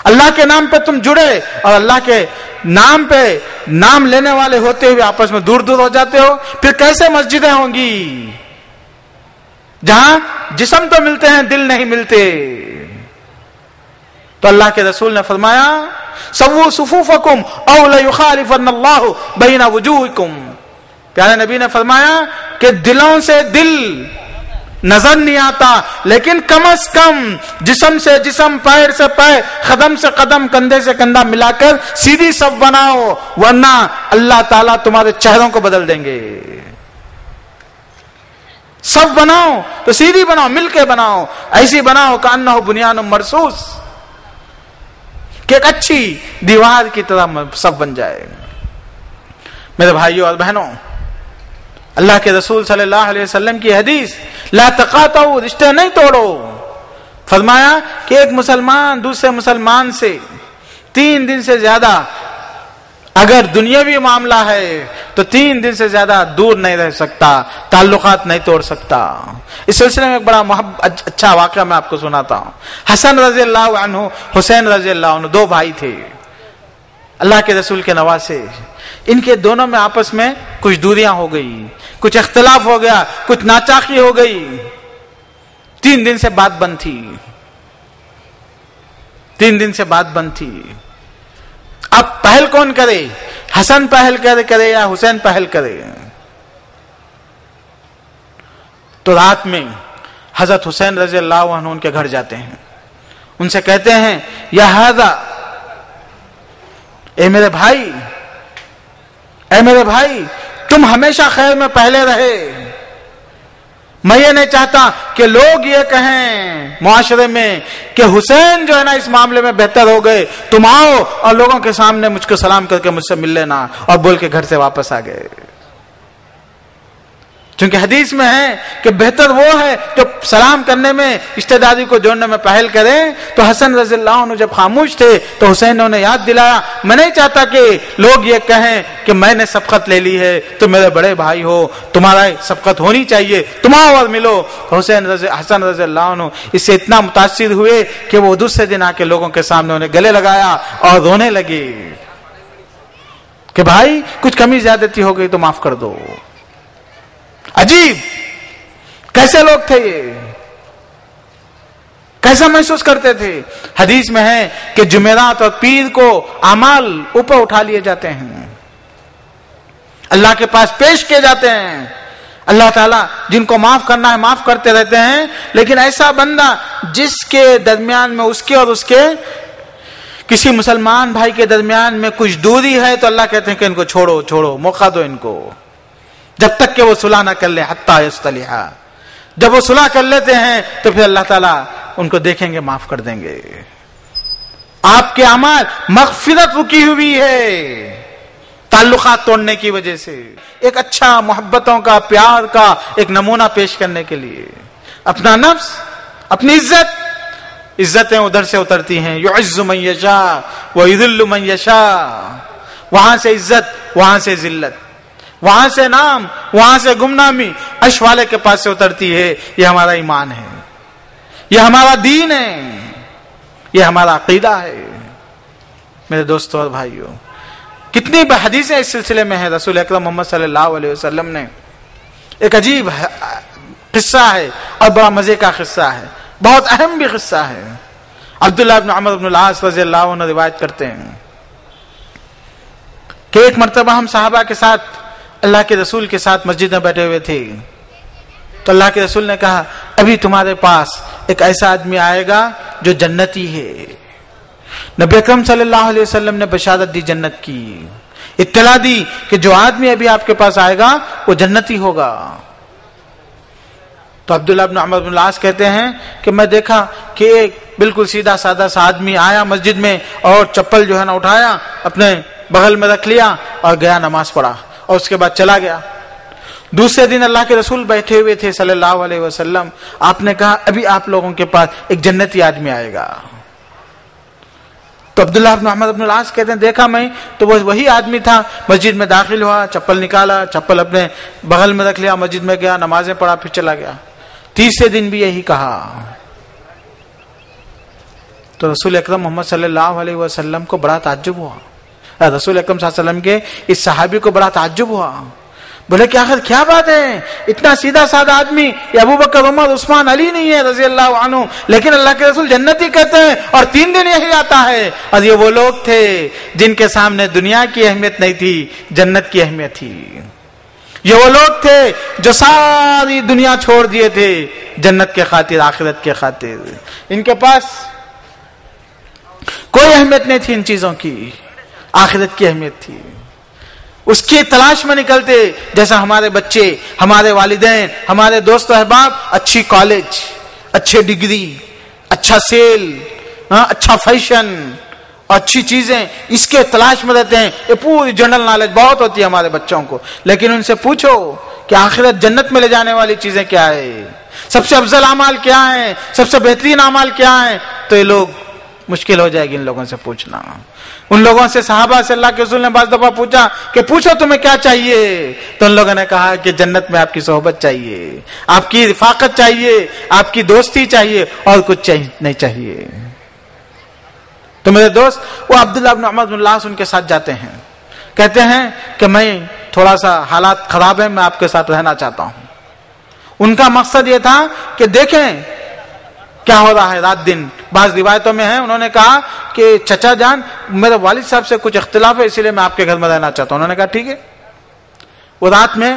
اللہ کے نام پہ تم جڑے اور اللہ کے نام پہ نام لینے والے ہوتے ہوئے آپس میں دور دور ہو جاتے ہو. پھر کیسے مسجدیں ہوں گی جہاں جسم تو ملتے ہیں دل نہیں ملتے. تو اللہ کے رسول نے فرمایا سووا صفوفکم او لیخالفن اللہ بین وجوہکم. پیارے نبی نے فرمایا کہ دلوں سے دل نظر نہیں آتا، لیکن کم از کم جسم سے جسم، پیر سے پیر، قدم سے قدم، کندھے سے کندھا ملا کر سیدھی صف بناؤ، ورنہ اللہ تعالیٰ تمہارے چہروں کو بدل دیں گے. صف بناؤ تو سیدھی بناؤ، مل کے بناؤ، ایسی بناؤ کأنہ بنیان مرصوص، کہ ایک اچھی دیوار کی طرح سب بن جائے. میرے بھائیوں اور بہنوں، اللہ کے رسول صلی اللہ علیہ وسلم کی حدیث لا تقاطعوا، رشتے نہیں توڑو. فرمایا کہ ایک مسلمان دوسرے مسلمان سے 3 دن سے زیادہ اگر دنیاوی معاملہ ہے تو 3 دن سے زیادہ دور نہیں رہ سکتا، تعلقات نہیں توڑ سکتا. اس سلسلے میں ایک بڑا اچھا واقعہ میں آپ کو سناتا ہوں. حسن رضی اللہ عنہ، حسین رضی اللہ عنہ، 2 بھائی تھے اللہ کے رسول کے نواسے. ان کے دونوں میں آپس میں کچھ دوریاں ہو گئی، کچھ اختلاف ہو گیا، کچھ ناچاقی ہو گئی. 3 دن سے بات بند تھی، 3 دن سے بات بند تھی. اب پہل کون کرے؟ حسن پہل کرے یا حسین پہل کرے؟ تو رات میں حضرت حسین رضی اللہ عنہ ان کے گھر جاتے ہیں، ان سے کہتے ہیں یا ھذا، اے میرے بھائی تم ہمیشہ خیر میں پہلے رہے، میں یہ نہیں چاہتا کہ لوگ یہ کہیں معاشرے میں کہ حسین جو ہے نا اس معاملے میں بہتر ہو گئے، تم آؤ اور لوگوں کے سامنے مجھ کو سلام کر کے مجھ سے مل لینا، اور بول کے گھر سے واپس آ گئے۔ چونکہ حدیث میں ہے کہ بہتر وہ ہے جو سلام کرنے میں، رشتہ داری کو جوڑنے میں پہل کرے۔ تو حسن رضی اللہ عنہ جب خاموش تھے تو حسین نے انہیں یاد دلایا، میں نہیں چاہتا کہ لوگ یہ کہیں کہ میں نے سبقت لے لی ہے، تم میرے بڑے بھائی ہو، تمہارا سبقت ہونی چاہیے، تم آؤ اور ملو۔ حسن رضی اللہ عنہ اس سے اتنا متاثر ہوئے کہ وہ دوسرے دن آ کے لوگوں کے سامنے انہیں گلے لگایا اور رونے لگے کہ بھائی کچھ کمی زیادتی ہو گئی تو معاف کر دو۔ عجیب کیسے لوگ تھے، یہ کیسا محسوس کرتے تھے۔ حدیث میں ہے کہ جمعرات اور پیر کو اعمال اوپر اٹھا لیے جاتے ہیں، اللہ کے پاس پیش کیے جاتے ہیں، اللہ تعالیٰ جن کو معاف کرنا ہے معاف کرتے رہتے ہیں، لیکن ایسا بندہ جس کے درمیان میں اس کے اور اس کے کسی مسلمان بھائی کے درمیان میں کچھ دوری ہے تو اللہ کہتے ہیں کہ ان کو چھوڑو، موقع دو ان کو، جب تک کہ وہ صلح نہ کر لے، حتی یصطلحا۔ جب وہ صلح کر لیتے ہیں تو پھر اللہ تعالیٰ ان کو دیکھیں گے، معاف کر دیں گے۔ آپ کے اعمال مغفرت رکی ہوئی ہے تعلقات توڑنے کی وجہ سے، ایک اچھا محبتوں کا، پیار کا ایک نمونہ پیش کرنے کے لیے۔ اپنا نفس، اپنی عزتیں ادھر سے اترتی ہیں، یعز من یشاء ویذل من یشاء، وہاں سے عزت، وہاں سے ذلت، وہاں سے نام، وہاں سے گمنامی عرش والے کے پاس سے اترتی ہے۔ یہ ہمارا ایمان ہے، یہ ہمارا دین ہے، یہ ہمارا عقیدہ ہے۔ میرے دوستوں اور بھائیوں، کتنی حدیثیں اس سلسلے میں ہیں۔ رسول اکرم محمد صلی اللہ علیہ وسلم نے ایک عجیب قصہ ہے اور بڑا مزے کا قصہ ہے، بہت اہم بھی قصہ ہے۔ عبداللہ بن عمر بن العاص رضی اللہ عنہ روایت کرتے ہیں کہ ایک مرتبہ ہم صحابہ کے ساتھ، اللہ کے رسول کے ساتھ مسجد میں بیٹھے ہوئے تھے، تو اللہ کے رسول نے کہا ابھی تمہارے پاس ایک ایسا آدمی آئے گا جو جنتی ہے۔ نبی اکرم صلی اللہ علیہ وسلم نے بشارت دی، جنت کی اطلاع دی کہ جو آدمی ابھی آپ کے پاس آئے گا وہ جنتی ہوگا۔ تو عبداللہ بن عمر بن العاص کہتے ہیں کہ میں دیکھا کہ ایک بالکل سیدھا سادہ سا آدمی آیا مسجد میں اور چپل جو ہے نا اٹھایا، اپنے بغل میں رکھ لیا اور گیا، نماز پڑھا اور اس کے بعد چلا گیا۔ دوسرے دن اللہ کے رسول بیٹھے ہوئے تھے صلی اللہ علیہ وسلم، آپ نے کہا ابھی آپ لوگوں کے پاس ایک جنتی آدمی آئے گا۔ تو عبداللہ بن عمر بن العاص کہتے ہیں دیکھا میں تو وہ وہی آدمی تھا، مسجد میں داخل ہوا، چپل نکالا، چپل اپنے بغل میں رکھ لیا، مسجد میں گیا، نمازیں پڑھا، پھر چلا گیا۔ تیسرے دن بھی یہی کہا۔ تو رسول اکرم محمد صلی اللہ علیہ وسلم کو بڑا تعجب ہوا، رسول اکرم صلی اللہ علیہ وسلم کے اس صحابی کو بڑا تعجب ہوا۔ بولے کہ آخر کیا بات ہے، اتنا سیدھا سادہ آدمی، یہ ابو بکر، عمر، عثمان، علی نہیں ہے رضی اللہ عنہ، لیکن اللہ کے رسول جنتی کہتے ہیں اور 3 دن یہی آتا ہے۔ اور یہ وہ لوگ تھے جن کے سامنے دنیا کی اہمیت نہیں تھی، جنت کی اہمیت تھی۔ یہ وہ لوگ تھے جو ساری دنیا چھوڑ دیے تھے جنت کے خاطر، آخرت کے خاطر۔ ان کے پاس کوئی اہمیت نہیں تھی ان چیزوں کی، آخرت کی اہمیت تھی۔ اس کی تلاش میں نکلتے جیسا ہمارے بچے، ہمارے والدین، ہمارے دوست و احباب اچھی کالج، اچھے ڈگری، اچھا سیل، اچھا فیشن، اچھی چیزیں، اس کے تلاش میں رہتے ہیں۔ یہ پوری جنرل نالج بہت ہوتی ہے ہمارے بچوں کو، لیکن ان سے پوچھو کہ آخرت جنت میں لے جانے والی چیزیں کیا ہے، سب سے افضل اعمال کیا ہیں، سب سے بہترین اعمال کیا ہیں، تو یہ لوگ مشکل ہو جائے گی ان لوگوں سے پوچھنا۔ ان لوگوں سے صحابہ سے اللہ کے رسول نے بعض دفعہ پوچھا کہ پوچھو تمہیں کیا چاہیے، تو ان لوگوں نے کہا کہ جنت میں آپ کی صحبت چاہیے، آپ کی رفاقت چاہیے، آپ کی دوستی چاہیے، اور کچھ نہیں چاہیے۔ تو میرے دوست، وہ عبداللہ بن عمر بن العاص ان کے ساتھ جاتے ہیں، کہتے ہیں کہ میں تھوڑا سا حالات خراب ہیں، میں آپ کے ساتھ رہنا چاہتا ہوں۔ ان کا مقصد یہ تھا کہ دیکھیں کیا ہو رہا ہے رات دن۔ بعض روایتوں میں ہے انہوں نے کہا کہ چچا جان میرے والد صاحب سے کچھ اختلاف ہے، اسی لیے میں آپ کے گھر میں رہنا چاہتا ہوں. انہوں نے کہا ٹھیک ہے. وہ رات میں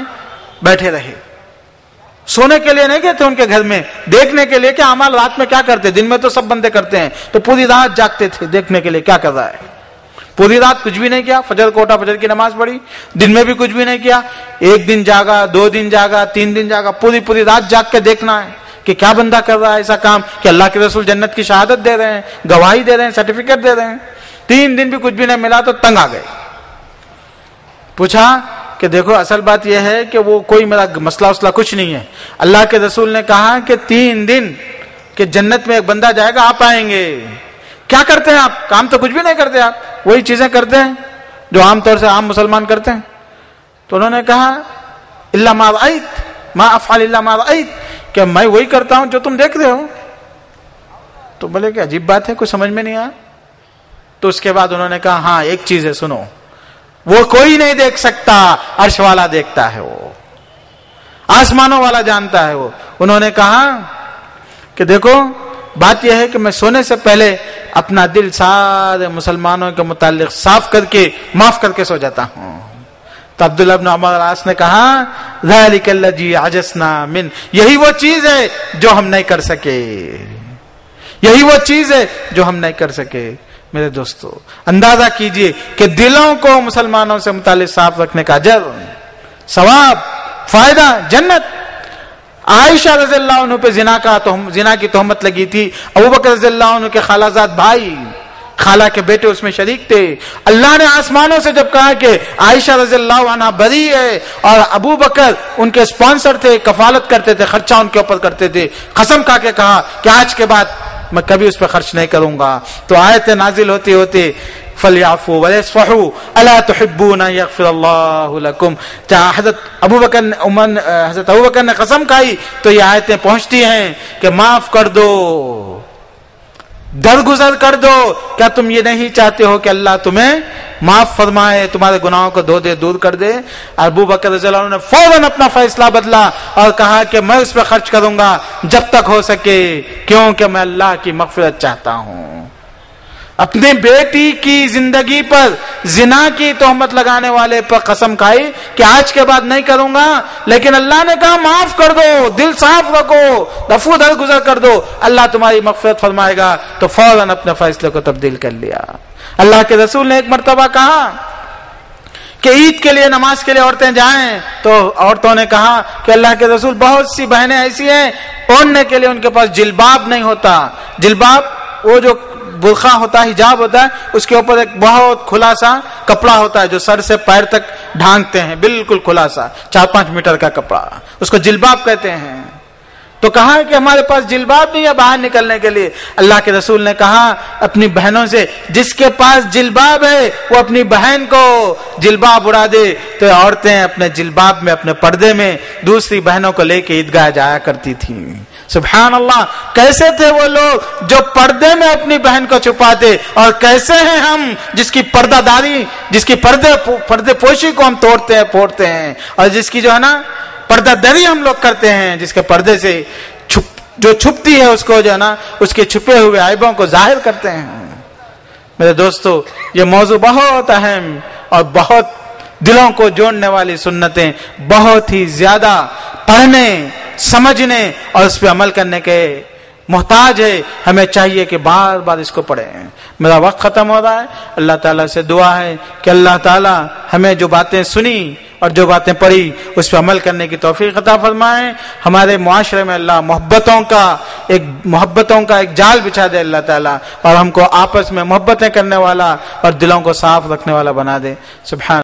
بیٹھے رہے، سونے کے لیے نہیں گئے تھے ان کے گھر میں، دیکھنے کے لیے کہ اعمال رات میں کیا کرتے. دن میں تو سب بندے کرتے ہیں، تو پوری رات جاگتے تھے دیکھنے کے لیے کیا کر رہا ہے. پوری رات کچھ بھی نہیں کیا، فجر کو اٹھا، فجر کی نماز پڑھی، دن میں بھی کچھ بھی نہیں کیا. ایک دن جاگا، 2 دن جاگا، 3 دن جاگا، پوری رات جاگ کے دیکھنا ہے کہ کیا بندہ کر رہا ہے ایسا کام کہ اللہ کے رسول جنت کی شہادت دے رہے ہیں، گواہی دے رہے ہیں، سرٹیفکیٹ دے رہے ہیں. 3 دن بھی کچھ بھی نہیں ملا تو تنگ آ گئے. پوچھا کہ دیکھو اصل بات یہ ہے کہ وہ کوئی میرا مسئلہ وسلہ کچھ نہیں ہے. اللہ کے رسول نے کہا کہ 3 دن کہ جنت میں ایک بندہ جائے گا، آپ آئیں گے. کیا کرتے ہیں آپ؟ کام تو کچھ بھی نہیں کرتے، آپ وہی چیزیں کرتے ہیں جو عام طور سے عام مسلمان کرتے ہیں. تو انہوں نے کہا الا ما رأیت ما افعل الا ما رأیت، کہ میں وہی کرتا ہوں جو تم دیکھ رہے ہو. تو بولے کہ عجیب بات ہے، کچھ سمجھ میں نہیں آیا. تو اس کے بعد انہوں نے کہا ہاں ایک چیز ہے سنو، وہ کوئی نہیں دیکھ سکتا، عرش والا دیکھتا ہے، وہ آسمانوں والا جانتا ہے. وہ انہوں نے کہا کہ دیکھو بات یہ ہے کہ میں سونے سے پہلے اپنا دل سارے مسلمانوں کے متعلق صاف کر کے معاف کر کے سو جاتا ہوں. تو عبداللہ بن عمر العاص نے کہا ذالک الذی عجزنا من، یہی وہ چیز ہے جو ہم نہیں کر سکے، یہی وہ چیز ہے جو ہم نہیں کر سکے. میرے دوستو اندازہ کیجئے کہ دلوں کو مسلمانوں سے متعلق صاف رکھنے کا اجر، ثواب، فائدہ، جنت. عائشہ رضی اللہ عنہ پہ زنا کی تہمت لگی تھی. ابوبکر رضی اللہ عنہ کے خالہ زاد بھائی، خالہ کے بیٹے اس میں شریک تھے. اللہ نے آسمانوں سے جب کہا کہ عائشہ رضی اللہ عنہ بری ہے، اور ابوبکر ان کے اسپانسر تھے، کفالت کرتے تھے، خرچہ ان کے اوپر کرتے تھے، قسم کھا کے کہا کہ آج کے بعد میں کبھی اس پہ خرچ نہیں کروں گا. تو آیتیں نازل ہوتے ہوتے فَلْيَعْفُوا وَلْيَصْفَحُوا أَلَا تُحِبُّونَ أَن يَغْفِرَ اللَّهُ لَكُمْ. حضرت ابوبکر نے قسم کھائی تو یہ آیتیں پہنچتی ہیں کہ معاف کر دو، درگزر کر دو. کیا تم یہ نہیں چاہتے ہو کہ اللہ تمہیں معاف فرمائے، تمہارے گناہوں کو دھو دے، دور کر دے؟ ابوبکر رضی اللہ عنہ نے فوراً اپنا فیصلہ بدلا اور کہا کہ میں اس پہ خرچ کروں گا جب تک ہو سکے، کیونکہ میں اللہ کی مغفرت چاہتا ہوں. اپنے بیٹی کی زندگی پر زنا کی تہمت لگانے والے پر قسم کھائی کہ آج کے بعد نہیں کروں گا، لیکن اللہ نے کہا معاف کر دو، دل صاف رکھو، رفو درگزر کر دو، اللہ تمہاری مغفرت فرمائے گا. تو فوراً اپنے فیصلے کو تبدیل کر لیا. اللہ کے رسول نے ایک مرتبہ کہا کہ عید کے لیے نماز کے لیے عورتیں جائیں، تو عورتوں نے کہا کہ اللہ کے رسول بہت سی بہنیں ایسی ہیں اوڑھنے کے لیے ان کے پاس جلباب نہیں ہوتا. جلباب وہ جو برقع ہوتا ہے، حجاب ہوتا ہے، اس کے اوپر ایک بہت کھلا سا کپڑا ہوتا ہے جو سر سے پیر تک ڈھانکتے ہیں، بالکل کھلا سا 4-5 میٹر کا کپڑا، اس کو جلباب کہتے ہیں. تو کہا کہ ہمارے پاس جلباب نہیں ہے باہر نکلنے کے لیے. اللہ کے رسول نے کہا اپنی بہنوں سے جس کے پاس جلباب ہے وہ اپنی بہن کو جلباب اڑا دے. تو عورتیں اپنے جلباب میں، اپنے پردے میں دوسری بہنوں کو لے کے عیدگاہ جایا کرتی تھیں. سبحان اللہ، کیسے تھے وہ لوگ جو پردے میں اپنی بہن کو چھپاتے، اور کیسے ہیں ہم جس کی پردہ داری، جس کی پردے پوشی کو ہم توڑتے ہیں، پھوڑتے ہیں، اور جس کی جو ہے نا پردہ دری ہم لوگ کرتے ہیں، جس کے پردے سے جو چھپتی ہے اس کو جو ہے نا اس کے چھپے ہوئے عیبوں کو ظاہر کرتے ہیں. میرے دوستو یہ موضوع بہت اہم اور بہت دلوں کو جوڑنے والی سنتیں، بہت ہی زیادہ پڑھنے، سمجھنے اور اس پہ عمل کرنے کے محتاج ہے. ہمیں چاہیے کہ بار بار اس کو پڑھیں. میرا وقت ختم ہو رہا ہے. اللہ تعالیٰ سے دعا ہے کہ اللہ تعالیٰ ہمیں جو باتیں سنی اور جو باتیں پڑھی اس پہ عمل کرنے کی توفیق عطا فرمائیں. ہمارے معاشرے میں اللہ محبتوں کا ایک جال بچھا دے اللہ تعالیٰ، اور ہم کو آپس میں محبتیں کرنے والا اور دلوں کو صاف رکھنے والا بنا دے. سبحان